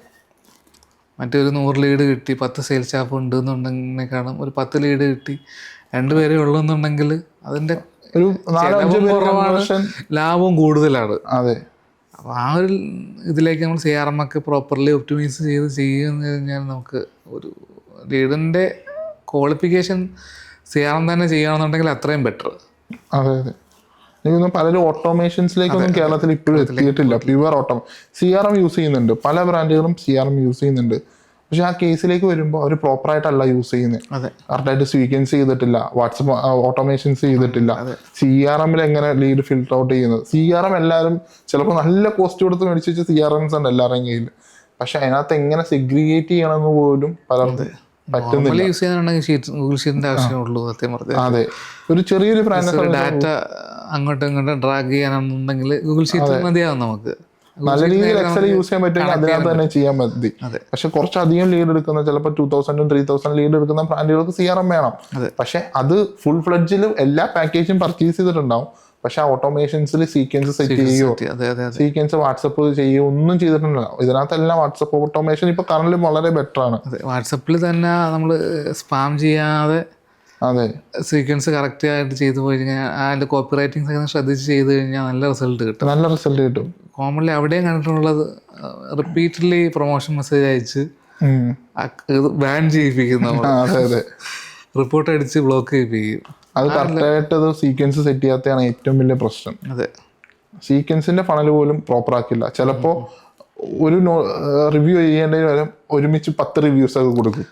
മറ്റൊരു 100 ലീഡ് കിട്ടി 10 സെയിൽസ് സ്റ്റാഫ് ഉണ്ട് എന്നുണ്ടെങ്കിനേക്കാളും ഒരു 10 ലീഡ് കിട്ടി 2 പേരേ ഉള്ളൂ എന്നുണ്ടെങ്കിൽ അതിൻ്റെ ഒരു ലാഭവും കൂടുതലാണ്. അതെ, അപ്പോൾ ആ ഒരു ഇതിലേക്ക് നമ്മൾ CRM ഒക്കെ പ്രോപ്പർലി ഒപ്റ്റിമൈസ് ചെയ്യുമെന്ന് കഴിഞ്ഞാൽ നമുക്ക് ഒരു ലീഡിൻ്റെ ക്വാളിഫിക്കേഷൻ CRM തന്നെ ചെയ്യുകയാണെന്നുണ്ടെങ്കിൽ അത്രയും ബെറ്റർ. അതെ അതെ, എനിക്കൊന്നും പലരും ഓട്ടോമേഷൻസിലേക്കൊന്നും കേരളത്തിൽ ഇപ്പോഴും എത്തിയിട്ടില്ല. പ്യുവർ CRM യൂസ് ചെയ്യുന്നുണ്ട്, പല ബ്രാൻഡുകളും CRM യൂസ് ചെയ്യുന്നുണ്ട്. പക്ഷെ ആ കേസിലേക്ക് വരുമ്പോൾ അവർ പ്രോപ്പറായിട്ടല്ല യൂസ് ചെയ്യുന്നത്. കറക്റ്റായിട്ട് സ്വീക്വൻസ് ചെയ്തിട്ടില്ല, വാട്സപ്പ് ഓട്ടോമേഷൻസ് ചെയ്തിട്ടില്ല. CRM എങ്ങനെ ലീഡ് ഫിൽട്ടർ ഔട്ട് ചെയ്യുന്നത്? CRM എല്ലാവരും ചിലപ്പോൾ നല്ല കോസ്റ്റ് കൊടുത്ത് മേടിച്ച് വെച്ച CRMs ഉണ്ട് എല്ലാവരുടെയും കയ്യിൽ. പക്ഷെ അതിനകത്ത് എങ്ങനെ സെഗ്രിഗേറ്റ് ചെയ്യണമെന്ന് പോലും പലർക്കും പറ്റുന്നില്ല. അതെ, ഒരു ചെറിയൊരു ഡാറ്റ അങ്ങോട്ടും ഇങ്ങോട്ടും ഡ്രാഗ് ചെയ്യാനാണെന്നുണ്ടെങ്കിൽ ഗൂഗിൾ ഷീറ്റ് മതിയാവും. നമുക്ക് നല്ല രീതിയിൽ എക്സൽ യൂസ് ചെയ്യാൻ പറ്റുമെങ്കിൽ അതിനകത്ത് തന്നെ ചെയ്യാൻ മതി. പക്ഷെ കുറച്ചധികം ലീഡ് എടുക്കുന്ന, ചിലപ്പോൾ 2000 3000 ലീഡ് എടുക്കുന്ന ബ്രാൻഡുകൾക്ക് CRM വേണം. പക്ഷെ അത് ഫുൾ ഫ്ലഡ്ജിൽ എല്ലാ പാക്കേജും പർച്ചേസ് ചെയ്തിട്ടുണ്ടാവും. പക്ഷെ ആ ഓട്ടോമേഷൻസിൽ സീക്വൻസ് സെറ്റ് ചെയ്യുകയോ സീക്വൻസ് വാട്സപ്പ് ചെയ്യുകയോ ഒന്നും ചെയ്തിട്ടുണ്ടല്ലോ. ഇതിനകത്തെല്ലാം വാട്സപ്പ് ഓട്ടോമേഷൻ ഇപ്പൊ കറന്റ് വളരെ ബെറ്റർ ആണ്. വാട്സപ്പിൽ തന്നെ നമ്മൾ സ്പാം ചെയ്യാതെ അതെ സീക്വൻസ് കറക്റ്റ് ആയിട്ട് ചെയ്തു പോയി കഴിഞ്ഞാൽ അതിന്റെ കോപ്പി റൈറ്റിംഗ് ഒക്കെ ശ്രദ്ധിച്ച് ചെയ്ത് കഴിഞ്ഞാൽ നല്ല റിസൾട്ട് കിട്ടും. കോമൺലി അവിടെയും കണ്ടിട്ടുള്ളത് റിപ്പീറ്റഡ്ലി പ്രൊമോഷൻ മെസ്സേജ് അയച്ച് ബാൻ ചെയ്യിപ്പിക്കുന്നു, റിപ്പോർട്ട് അടിച്ച് ബ്ലോക്ക് ചെയ്യിപ്പിക്കും. അത് കറക്റ്റായിട്ട് സീക്വൻസ് സെറ്റ് ചെയ്യാത്തതാണ് ഏറ്റവും വലിയ പ്രശ്നം. അതെ, സീക്വൻസിന്റെ ഫണൽ പോലും പ്രോപ്പർ ആക്കില്ല. ചിലപ്പോ ഒരു റിവ്യൂ ചെയ്യേണ്ടതിന് വരെ ഒരുമിച്ച് 10 റിവ്യൂസ് ഒക്കെ കൊടുക്കും,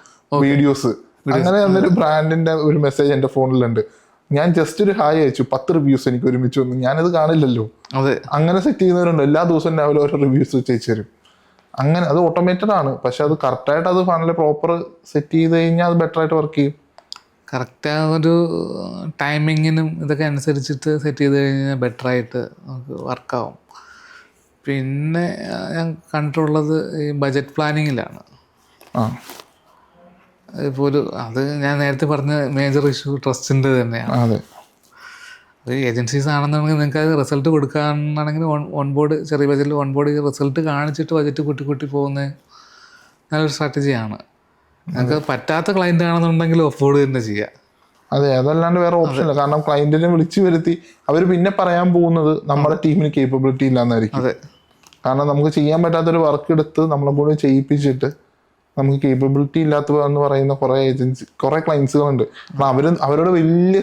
വീഡിയോസ്. അങ്ങനെ വന്നൊരു ബ്രാൻഡിന്റെ ഒരു മെസ്സേജ് എന്റെ ഫോണിലുണ്ട്. ഞാൻ ജസ്റ്റ് ഒരു ഹായ് അയച്ചു, 10 റിവ്യൂസ് എനിക്ക് ഒരുമിച്ച് വന്നു. ഞാനത് കാണില്ലല്ലോ. അങ്ങനെ സെറ്റ് ചെയ്യുന്നവരുണ്ട്. എല്ലാ ദിവസവും രാവിലെ ഓരോ റിവ്യൂസ് വെച്ച് തരും. അങ്ങനെ അത് ഓട്ടോമേറ്റഡ് ആണ്. പക്ഷെ അത് കറക്റ്റായിട്ട് അത് ഫണൽ പ്രോപ്പർ സെറ്റ് ചെയ്ത് കഴിഞ്ഞാൽ അത് ബെറ്റർ ആയിട്ട് വർക്ക് ചെയ്യും. കറക്റ്റ് ഒരു ടൈമിങ്ങിനും ഇതൊക്കെ അനുസരിച്ചിട്ട് സെറ്റ് ചെയ്ത് കഴിഞ്ഞാൽ ബെറ്ററായിട്ട് നമുക്ക് വർക്കാവും. പിന്നെ ഞാൻ കണ്ടിട്ടുള്ളത് ഈ ബജറ്റ് പ്ലാനിങ്ങിലാണ്. ഇപ്പോൾ അത് ഞാൻ നേരത്തെ പറഞ്ഞ മേജർ ഇഷ്യൂ ട്രസ്റ്റിൻ്റെ തന്നെയാണ്. അത് ഏജൻസീസ് ആണെന്നുണ്ടെങ്കിൽ നിങ്ങൾക്ക് അത് റിസൾട്ട് കൊടുക്കാനാണെങ്കിൽ ഓൺബോർഡ് ചെറിയ ബജറ്റിൽ ഓൺബോർഡ് റിസൾട്ട് കാണിച്ചിട്ട് ബജറ്റ് കൂട്ടി പോകുന്നത് നല്ലൊരു സ്ട്രാറ്റജിയാണ്. നിങ്ങൾക്ക് പറ്റാത്ത ക്ലയൻറ്റ് ആണെന്നുണ്ടെങ്കിൽ ഓഫ്ബോർഡ് തന്നെ ചെയ്യാം. അതെ, അതല്ലാണ്ട് വേറെ ഓപ്ഷൻ ഇല്ല. കാരണം ക്ലയന്റിനെ വിളിച്ചു വരുത്തി അവർ പിന്നെ പറയാൻ പോകുന്നത് നമ്മുടെ ടീമിന് കേപ്പബിലിറ്റി ഇല്ലാന്നായിരിക്കും. കാരണം നമുക്ക് ചെയ്യാൻ പറ്റാത്തൊരു വർക്ക് എടുത്ത് നമ്മളെ കൂടെ ചെയ്യിപ്പിച്ചിട്ട് നമുക്ക് കേപ്പബിലിറ്റി ഇല്ലാത്ത എന്ന് പറയുന്ന കുറെ ക്ലയൻസുകളുണ്ട്. അവരോട് വലിയ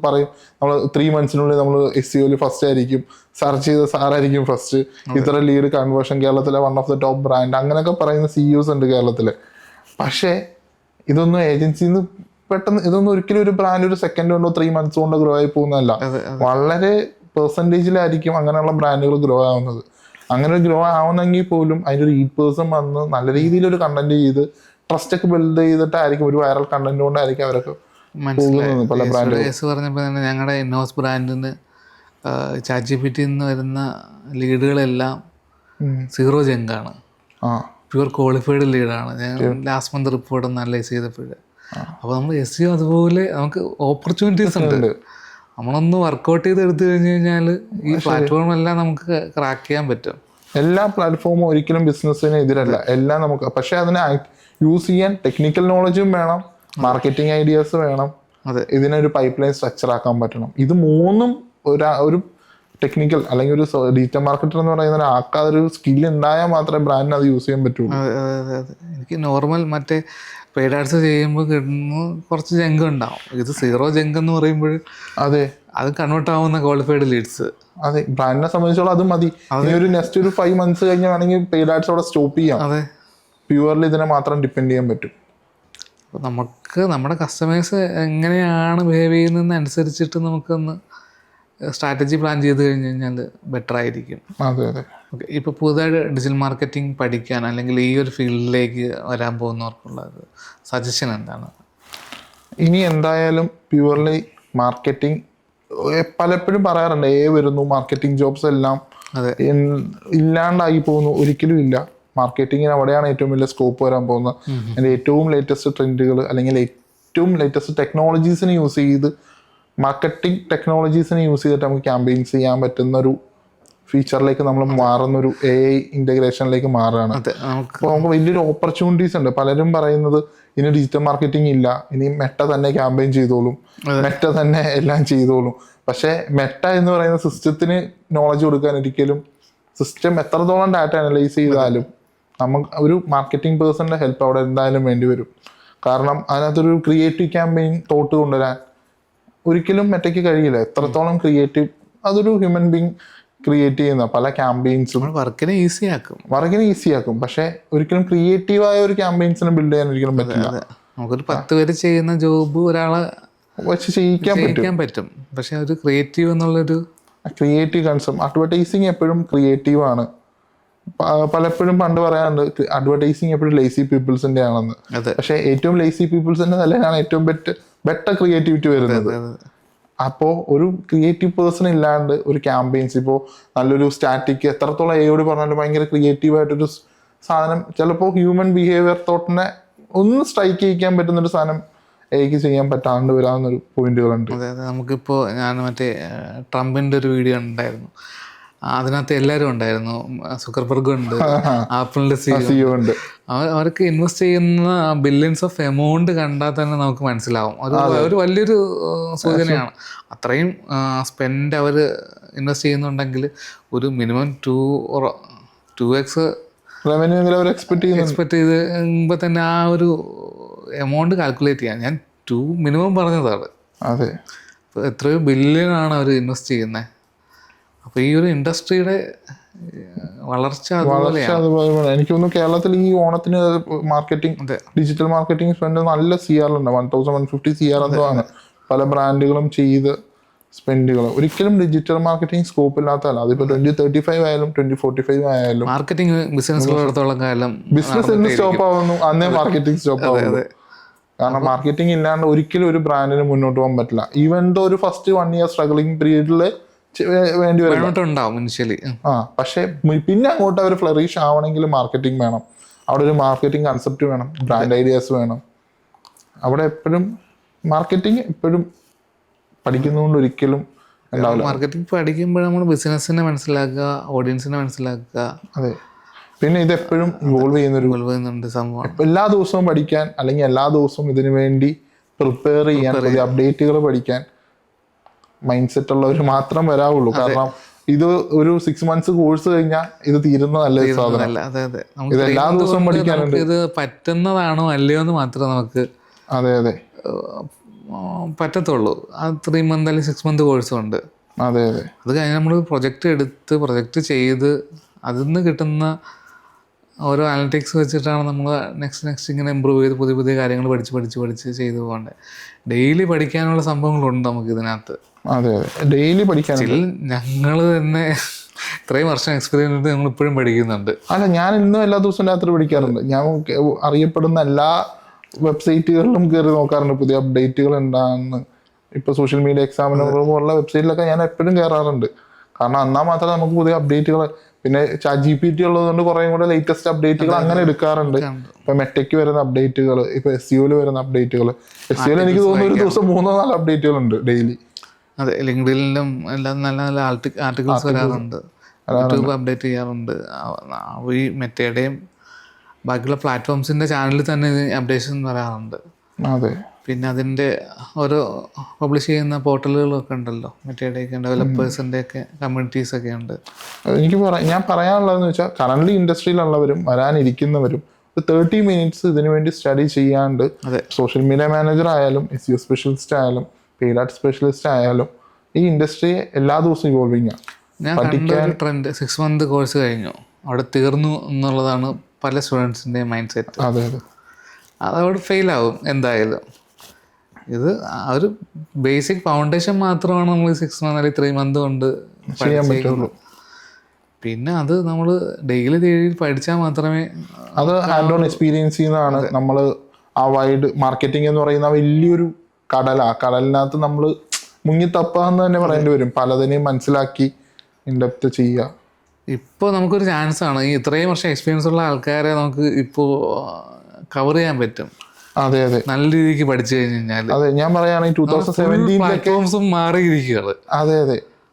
പറയും നമ്മൾ 3 monthsനുള്ളിൽ നമ്മൾ SEO ഫസ്റ്റ് ആയിരിക്കും, സെർച്ച് ചെയ്ത സാറായിരിക്കും ഫസ്റ്റ്, ഇത്ര ലീഡ് കൺവേർഷൻ, കേരളത്തിലെ 1 of the top ബ്രാൻഡ്, അങ്ങനെയൊക്കെ പറയുന്ന CEOs ഉണ്ട് കേരളത്തില്. പക്ഷേ ഇതൊന്നും ഏജൻസിന്ന് പെട്ടെന്ന് ഇതൊന്നും ഒരിക്കലും ഒരു ബ്രാൻഡ് ഒരു സെക്കൻഡ് കൊണ്ടോ 3 months കൊണ്ടോ ഗ്രോ ആയി പോകുന്നതല്ല. വളരെ പെർസെൻറ്റേജിലായിരിക്കും അങ്ങനെയുള്ള ബ്രാൻഡുകൾ ഗ്രോ ആവുന്നത്. അങ്ങനെ ഗ്രോ ആവുന്നെങ്കിൽ പോലും അതിൻ്റെ ഒരു 8% വന്ന് നല്ല രീതിയിൽ ഒരു കണ്ടന്റ് ചെയ്ത് ട്രസ്റ്റ് ഒക്കെ ബിൽഡ് ചെയ്തിട്ടായിരിക്കും, ഒരു വൈറൽ കണ്ടന്റ് കൊണ്ടായിരിക്കും അവരൊക്കെ പോകുന്നത് പല ബ്രാൻഡുകൾ. പറഞ്ഞപ്പോൾ തന്നെ ഞങ്ങളുടെ ഇന്നോസ് ബ്രാൻഡിന് ChatGPT വരുന്ന ലീഡുകളെല്ലാം 0 ജങ്കാണ്, പ്യുവർ ക്വാളിഫൈഡ് ലീഡാണ്. ഞാൻ ലാസ്റ്റ് മന്ത് റിപ്പോർട്ട് ഒന്ന് അനലൈസ് ചെയ്തപ്പോൾ അപ്പോൾ നമ്മൾ SEO അതുപോലെ നമുക്ക് ഓപ്പർച്യൂണിറ്റീസ് ഉണ്ട്. നമ്മളൊന്ന് വർക്കൗട്ട് ചെയ്ത് എടുത്തു കഴിഞ്ഞ് കഴിഞ്ഞാൽ ഈ പ്ലാറ്റ്ഫോം എല്ലാം നമുക്ക് ക്രാക്ക് ചെയ്യാൻ പറ്റും. എല്ലാ പ്ലാറ്റ്ഫോമും ഒരിക്കലും ബിസിനസ്സിന് എതിരല്ല, എല്ലാം നമുക്ക്. പക്ഷെ അതിനെ യൂസ് ചെയ്യാൻ ടെക്നിക്കൽ നോളജും വേണം, മാർക്കറ്റിംഗ് ഐഡിയാസ് വേണം, ഇതിനൊരു പൈപ്പ് ലൈൻ സ്ട്രക്ചർ ആക്കാൻ പറ്റണം. ഇത് മൂന്നും ഒരു ടെക്നിക്കൽ അല്ലെങ്കിൽ ഒരു ഡിജിറ്റൽ മാർക്കറ്റർ എന്ന് പറയുന്ന ആൾക്കാർ ഒരു സ്കിൽ ഉണ്ടായാൽ മാത്രമേ ബ്രാൻഡിന് അത് യൂസ് ചെയ്യാൻ പറ്റുള്ളൂ. എനിക്ക് നോർമൽ മറ്റേ പെയ്ഡ് ആഡ്സ് ചെയ്യുമ്പോൾ കിട്ടുന്ന കുറച്ച് ജങ്ക് ഉണ്ടാവും. ഇത് 0 ജങ്ക് എന്ന് പറയുമ്പോൾ അത് കൺവേർട്ട് ആവുന്ന ക്വാളിഫൈഡ് ലീഡ്സ്. അതെ, ബ്രാൻഡിനെ സംബന്ധിച്ചോളം അത് മതി. ഒരു നെക്സ്റ്റ് ഒരു 5 months കഴിഞ്ഞാൽ വേണമെങ്കിൽ പെയ്ഡ് ആഡ്സ് അവിടെ സ്റ്റോപ്പ് ചെയ്യാം. പ്യുവർലി ഇതിനെ മാത്രം ഡിപ്പെൻഡ് ചെയ്യാൻ പറ്റും. അപ്പോൾ നമുക്ക് നമ്മുടെ കസ്റ്റമേഴ്സ് എങ്ങനെയാണ് ബിഹേവ് ചെയ്യുന്നതെന്നനുസരിച്ചിട്ട് നമുക്കൊന്ന് സ്ട്രാറ്റജി പ്ലാൻ ചെയ്ത് കഴിഞ്ഞ് കഴിഞ്ഞാൽ ബെറ്റർ ആയിരിക്കും. ഓക്കെ, ഇപ്പോൾ പുതുതായിട്ട് ഡിജിറ്റൽ മാർക്കറ്റിംഗ് പഠിക്കാൻ അല്ലെങ്കിൽ ഈ ഒരു ഫീൽഡിലേക്ക് വരാൻ പോകുന്നവർക്കുള്ള ഒരു സജഷൻ എന്താണ്? ഇനി എന്തായാലും പ്യുവർലി മാർക്കറ്റിംഗ് പലപ്പോഴും പറയാറുണ്ട്, വരുന്നു മാർക്കറ്റിംഗ് ജോബ്സ് എല്ലാം ഇല്ലാണ്ടായി പോകുന്നു. ഒരിക്കലും ഇല്ല. മാർക്കറ്റിങ്ങിന് അവിടെയാണ് ഏറ്റവും വലിയ സ്കോപ്പ് വരാൻ പോകുന്നത്. അതിൻ്റെ ഏറ്റവും ലേറ്റസ്റ്റ് ട്രെൻഡുകൾ അല്ലെങ്കിൽ ഏറ്റവും ലേറ്റസ്റ്റ് ടെക്നോളജീസിനെ യൂസ് ചെയ്ത്, മാർക്കറ്റിംഗ് ടെക്നോളജീസിനെ യൂസ് ചെയ്തിട്ട് നമുക്ക് ക്യാമ്പയിൻസ് ചെയ്യാൻ പറ്റുന്ന ഒരു ഫീച്ചറിലേക്ക് നമ്മൾ മാറുന്ന ഒരു AI ഇൻ്റഗ്രേഷനിലേക്ക് മാറുകയാണ്. അപ്പോൾ നമുക്ക് വലിയൊരു ഓപ്പർച്യൂണിറ്റീസ് ഉണ്ട്. പലരും പറയുന്നത് ഇനി ഡിജിറ്റൽ മാർക്കറ്റിംഗ് ഇല്ല, ഇനി മെറ്റ തന്നെ ക്യാമ്പയിൻ ചെയ്തോളും, മെറ്റ തന്നെ എല്ലാം ചെയ്തോളും. പക്ഷേ മെറ്റ എന്ന് പറയുന്ന സിസ്റ്റത്തിന് നോളജ് കൊടുക്കാൻ ഒരിക്കലും, സിസ്റ്റം എത്രത്തോളം ഡാറ്റ അനലൈസ് ചെയ്താലും നമുക്ക് ഒരു മാർക്കറ്റിംഗ് പേഴ്സണിൻ്റെ ഹെൽപ്പ് അവിടെ എന്തായാലും വേണ്ടി വരും. കാരണം അതിനകത്തൊരു ക്രിയേറ്റീവ് ക്യാമ്പയിൻ തോട്ട് കൊണ്ടുവരാൻ ഒരിക്കലും മെറ്റയ്ക്ക് കഴിയില്ല. എത്രത്തോളം ക്രിയേറ്റീവ്, അതൊരു ഹ്യൂമൻ ബീങ് ക്രിയേറ്റ് ചെയ്യുന്ന പല ക്യാമ്പയിൻസും വർക്കിനെ ഈസിയാക്കും. പക്ഷെ ഒരിക്കലും ക്രിയേറ്റീവായ ഒരു ക്യാമ്പയിൻസിനെ ബിൽഡ് ചെയ്യാൻ ഒരിക്കലും പറ്റില്ല. നമുക്കൊരു 10 പേര് ചെയ്യുന്ന ജോബ് ഒരാളെ വെച്ച് ചെയ്യിക്കാൻ പറ്റും. പക്ഷെ ഒരു ക്രിയേറ്റീവ് എന്നുള്ളൊരു കൺസെപ്റ്റ്, അഡ്വർടൈസിങ് എപ്പോഴും ക്രിയേറ്റീവാണ്. പലപ്പോഴും പണ്ട് പറയാറുണ്ട് അഡ്വർടൈസിങ് എപ്പോഴും ലേസി പീപ്പിൾസിന്റെ ആണെന്ന്. പക്ഷെ ഏറ്റവും ലേസി പീപ്പിൾസിന്റെ തലയിലാണ് ഏറ്റവും ബെറ്റർ ക്രിയേറ്റിവിറ്റി വരുന്നത്. അപ്പോൾ ഒരു ക്രിയേറ്റീവ് പേഴ്സൺ ഇല്ലാണ്ട് ഒരു ക്യാമ്പയിൻസ്, ഇപ്പോൾ നല്ലൊരു സ്റ്റാറ്റിക് എത്രത്തോളം AI പറഞ്ഞാലും ഭയങ്കര ക്രിയേറ്റീവായിട്ടൊരു സാധനം, ചിലപ്പോൾ ഹ്യൂമൻ ബിഹേവിയർ തോട്ടിനെ ഒന്ന് സ്ട്രൈക്ക് ചെയ്യിക്കാൻ പറ്റുന്നൊരു സാധനം AI ചെയ്യാൻ പറ്റാണ്ട് വരാവുന്നൊരു പോയിന്റുകളുണ്ട്. നമുക്കിപ്പോൾ ഞാൻ മറ്റേ ട്രംപിൻ്റെ ഒരു വീഡിയോ ഉണ്ടായിരുന്നു, അതിനകത്ത് എല്ലാവരും ഉണ്ടായിരുന്നു. സുക്കർബർഗ് ഉണ്ട്, ആപ്പിളിൻ്റെ CEO ഉണ്ട്. അവർക്ക് ഇൻവെസ്റ്റ് ചെയ്യുന്ന ബില്യൺസ് ഓഫ് എമൗണ്ട് കണ്ടാൽ തന്നെ നമുക്ക് മനസ്സിലാവും. ഒരു വലിയൊരു സൂചനയാണ്. അത്രയും സ്പെൻഡ് അവർ ഇൻവെസ്റ്റ് ചെയ്യുന്നുണ്ടെങ്കിൽ ഒരു മിനിമം 2x എക്സ്പെക്ട് ചെയ്തുമ്പോൾ തന്നെ ആ ഒരു എമൗണ്ട് കാൽക്കുലേറ്റ് ചെയ്യാൻ ഞാൻ 2 മിനിമം പറഞ്ഞതാണ്. അതെ, എത്രയോ ബില്യണാണ് അവർ ഇൻവെസ്റ്റ് ചെയ്യുന്നത്. അപ്പോൾ ഈ ഒരു ഇൻഡസ്ട്രിയുടെ വളർച്ച അതുപോലെ എനിക്ക് തോന്നുന്നു കേരളത്തിൽ ഈ ഓണത്തിന് ഡിജിറ്റൽ മാർക്കറ്റിംഗ് സ്പെൻഡ് നല്ല CR ഉണ്ട്. 1150 CR എന്തോആണ് പല ബ്രാൻഡുകളും ചെയ്ത് സ്പെൻഡുകൾ. ഒരിക്കലും ഡിജിറ്റൽ മാർക്കറ്റിംഗ് സ്കോപ്പ് ഇല്ലാത്തതല്ല. അതിപ്പോൾ 2035 ആയാലും 2045 ആയാലും മാർക്കറ്റിംഗ് ബിസിനസ്സിലോടത്തോളം കാലം ബിസിനസ് എന്ന് സ്റ്റോപ്പ് ആവുന്നു, അന്നേ മാർക്കറ്റിംഗ് സ്റ്റോപ്പ് ആവുന്നു. കാരണം മാർക്കറ്റിംഗ് ഇല്ലാണ്ട് ഒരിക്കലും ഒരു ബ്രാൻഡിന് മുന്നോട്ട് പോകാൻ പറ്റില്ല. ഈവൻ ദോ ഒരു ഫസ്റ്റ് 1 year സ്ട്രഗ്ലിംഗ് പീരീഡിൽ വേണ്ടി വരും. പക്ഷെ പിന്നെ അങ്ങോട്ട് അവർ ഫ്ലറിഷ് ആവണമെങ്കിൽ മാർക്കറ്റിംഗ് വേണം. അവിടെ ഒരു മാർക്കറ്റിംഗ് കൺസെപ്റ്റ് വേണം, ബ്രാൻഡ് ഐഡിയാസ് വേണം. അവിടെ എപ്പോഴും മാർക്കറ്റിംഗ് എപ്പോഴും പഠിക്കുന്നതുകൊണ്ട് ഒരിക്കലും ഉണ്ടാവില്ല. മാർക്കറ്റിംഗ് പഠിക്കുമ്പോൾ നമ്മൾ ബിസിനസ്സിനെ മനസ്സിലാക്കുക, ഓഡിയൻസിനെ മനസ്സിലാക്കുക. അതെ, പിന്നെ ഇതെപ്പോഴും ഇവോൾവ് ചെയ്യുന്നുണ്ട് സംഭവം. എല്ലാ ദിവസവും പഠിക്കാൻ അല്ലെങ്കിൽ എല്ലാ ദിവസവും ഇതിനു വേണ്ടി പ്രിപ്പയർ ചെയ്യാൻ, പുതിയ അപ്ഡേറ്റുകൾ പഠിക്കാൻ മൈൻഡ് സെറ്റ് ഉള്ളവർ മാത്രം വരാവുള്ളൂ. കാരണം ഇത് ഒരു 6 months കോഴ്സ് കഴിഞ്ഞാൽ ഇത് തീരുന്ന നല്ല സാധനം. അല്ല അതെ അതെ ഇത് എല്ലാ ദിവസവും പഠിക്കാനുണ്ട്. ഇത് പറ്റുന്നതാണോ അല്ലയോ എന്ന് മാത്രമേ നമുക്ക് അതെ പറ്റത്തുള്ളൂ. ആ 3 month അല്ലെങ്കിൽ 6 month കോഴ്സും ഉണ്ട്. അതെ അത് കഴിഞ്ഞ് നമ്മൾ പ്രൊജക്റ്റ് ചെയ്ത് അതിൽ നിന്ന് കിട്ടുന്ന ഓരോ അനലിറ്റിക്സ് വെച്ചിട്ടാണ് നമ്മൾ നെക്സ്റ്റ് ഇങ്ങനെ ഇമ്പ്രൂവ് ചെയ്ത് പുതിയ കാര്യങ്ങൾ പഠിച്ച് ചെയ്തു പോകേണ്ടത്. ഡെയിലി പഠിക്കാനുള്ള സംഭവങ്ങളുണ്ട് നമുക്ക് ഇതിനകത്ത്. അതെ ഡെയിലി പഠിക്കാൻ. ഞങ്ങൾ തന്നെ ഇത്രയും വർഷം എക്സ്പീരിയൻസ് ഉണ്ട്, ഞങ്ങൾ ഇപ്പോഴും പഠിക്കുന്നുണ്ട്. അല്ല, ഞാൻ ഇന്നും എല്ലാ ദിവസവും രാത്രി പഠിക്കാറുണ്ട്. ഞാൻ അറിയപ്പെടുന്ന എല്ലാ വെബ്സൈറ്റുകളിലും കയറി നോക്കാറുണ്ട് പുതിയ അപ്ഡേറ്റുകൾ ഉണ്ടാകുന്ന. ഇപ്പോൾ സോഷ്യൽ മീഡിയ എക്സാമിനർ പോലുള്ള വെബ്സൈറ്റിലൊക്കെ ഞാൻ എപ്പോഴും കയറാറുണ്ട്. കാരണം എന്നാൽ മാത്രമേ നമുക്ക് പുതിയ അപ്ഡേറ്റുകൾ, പിന്നെ ChatGPT ഉള്ളതുകൊണ്ട് കുറേ കൂടെ ലേറ്റസ്റ്റ് അപ്ഡേറ്റുകൾ അങ്ങനെ എടുക്കാറുണ്ട്. ഇപ്പൊ മെറ്റയ്ക്ക് വരുന്ന അപ്ഡേറ്റുകൾ, ഇപ്പൊ SEO വരുന്ന അപ്ഡേറ്റുകൾ. SEO എനിക്ക് തോന്നുന്നു ഒരു ദിവസം 3-4 അപ്ഡേറ്റുകൾ ഉണ്ട് ഡെയിലി. അതെ, ലിങ്ക്ഡിനിലും എല്ലാം നല്ല നല്ല ആർട്ടിക്കിൾസ് വരാറുണ്ട്, യൂട്യൂബ് അപ്ഡേറ്റ് ചെയ്യാറുണ്ട്. ഈ മെറ്റയുടെയും ബാക്കിയുള്ള പ്ലാറ്റ്ഫോംസിന്റെ ചാനലിൽ തന്നെ അപ്ഡേഷൻ വരാറുണ്ട്. അതെ, പിന്നെ അതിൻ്റെ ഓരോ പബ്ലിഷ് ചെയ്യുന്ന പോർട്ടലുകളൊക്കെ ഉണ്ടല്ലോ, മെറ്റയുടെയൊക്കെ ഡെവലപ്പേഴ്സിൻ്റെ ഒക്കെ കമ്മ്യൂണിറ്റീസൊക്കെ ഉണ്ട്. ഞാൻ പറയാനുള്ളതെന്ന് വെച്ചാൽ കറന്റ് ഇൻഡസ്ട്രിയിലുള്ളവരും വരാനിരിക്കുന്നവരും 30 minutes ഇതിനു വേണ്ടി സ്റ്റഡി ചെയ്യാണ്ട്, സോഷ്യൽ മീഡിയ മാനേജർ ആയാലും SEO സ്പെഷ്യലിസ്റ്റ് ആയാലും പെയ്ഡ് ആർട്ട് സ്പെഷ്യലിസ്റ്റ് ആയാലും ഈ ഇൻഡസ്ട്രി എല്ലാ ദിവസവും ഇവോൾവിംഗ് ആണ്. ഞാൻ കണ്ട ഒരു ട്രെൻഡ് 6 month കോഴ്സ് കഴിഞ്ഞു അവിടെ തീർന്നു എന്നുള്ളതാണ് പല സ്റ്റുഡൻസിൻ്റെ മൈൻഡ് സെറ്റ്. അതവിടെ ഫെയിലാവും എന്തായാലും. ഇത് ഒരു ബേസിക് ഫൗണ്ടേഷൻ മാത്രമാണ് നമ്മൾ 6 month അല്ലെങ്കിൽ 3 month കൊണ്ട് ചെയ്യാൻ പറ്റുള്ളൂ. പിന്നെ അത് നമ്മൾ ഡെയിലി പഠിച്ചാൽ മാത്രമേ അത് ഹാൻഡ് ഓൺ എക്സ്പീരിയൻസ് ചെയ്യുന്നതാണ്. നമ്മൾ ആ വൈഡ് മാർക്കറ്റിംഗ് എന്ന് പറയുന്ന വലിയൊരു കടലിനകത്ത് നമ്മൾ മുങ്ങിത്തപ്പാന്ന് തന്നെ പറയേണ്ടി വരും. പലതിനെയും മനസ്സിലാക്കി ഇൻഡെപ്ത് ചെയ്യുക. ഇപ്പോൾ നമുക്കൊരു ചാൻസ് ആണ്, ഈ ഇത്രയും വർഷം എക്സ്പീരിയൻസ് ഉള്ള ആൾക്കാരെ നമുക്ക് ഇപ്പോൾ കവർ ചെയ്യാൻ പറ്റും. അതെ നല്ല രീതിക്ക് പഠിച്ചു കഴിഞ്ഞാൽ. അതെ, ഞാൻ പറയുകയാണെങ്കിൽ 2017 മാറിയിരിക്കുകയാണ്. അതെ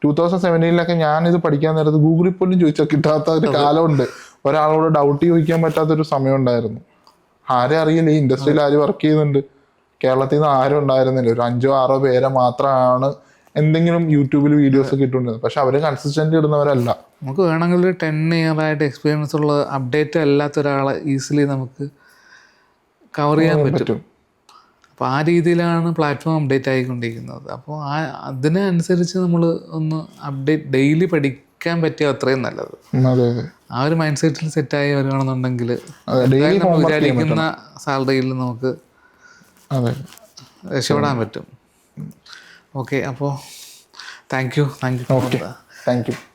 2017 ഞാനിത് പഠിക്കാൻ നേരത്ത് ഗൂഗിളിൽ പോലും ചോദിച്ചാൽ കിട്ടാത്ത ഒരു കാലമുണ്ട്. ഒരാളോട് ഡൗട്ട് ചോദിക്കാൻ പറ്റാത്തൊരു സമയം ഉണ്ടായിരുന്നു. ആരെ അറിയില്ല ഈ ഇൻഡസ്ട്രിയിൽ ആര് വർക്ക് ചെയ്യുന്നുണ്ട്. കേരളത്തിൽ നിന്ന് ആരും ഉണ്ടായിരുന്നില്ല. ഒരു 5-6 പേരെ മാത്രമാണ് എന്തെങ്കിലും യൂട്യൂബിൽ വീഡിയോസ് ഒക്കെ ഇട്ടുകൊണ്ടിരുന്നത്. പക്ഷെ അവര് കൺസിസ്റ്റന്റ് ഇടുന്നവരല്ല. നമുക്ക് വേണമെങ്കിൽ ഒരു 10 year ആയിട്ട് എക്സ്പീരിയൻസ് ഉള്ള അപ്ഡേറ്റ് അല്ലാത്ത ഒരാളെ ഈസിലി നമുക്ക് കവർ ചെയ്യാൻ പറ്റും. അപ്പോൾ ആ രീതിയിലാണ് പ്ലാറ്റ്ഫോം അപ്ഡേറ്റ് ആയിക്കൊണ്ടിരിക്കുന്നത്. അപ്പോൾ അതിനനുസരിച്ച് നമ്മൾ ഒന്ന് ഡെയിലി പഠിക്കാൻ പറ്റിയ അത്രയും നല്ലത്. ആ ഒരു മൈൻഡ് സെറ്റിൽ സെറ്റായി വരുവാണെന്നുണ്ടെങ്കിൽ വിചാരിക്കുന്ന സാലറിയിൽ നമുക്ക് രക്ഷപ്പെടാൻ പറ്റും. ഓക്കെ, അപ്പോൾ താങ്ക് യു.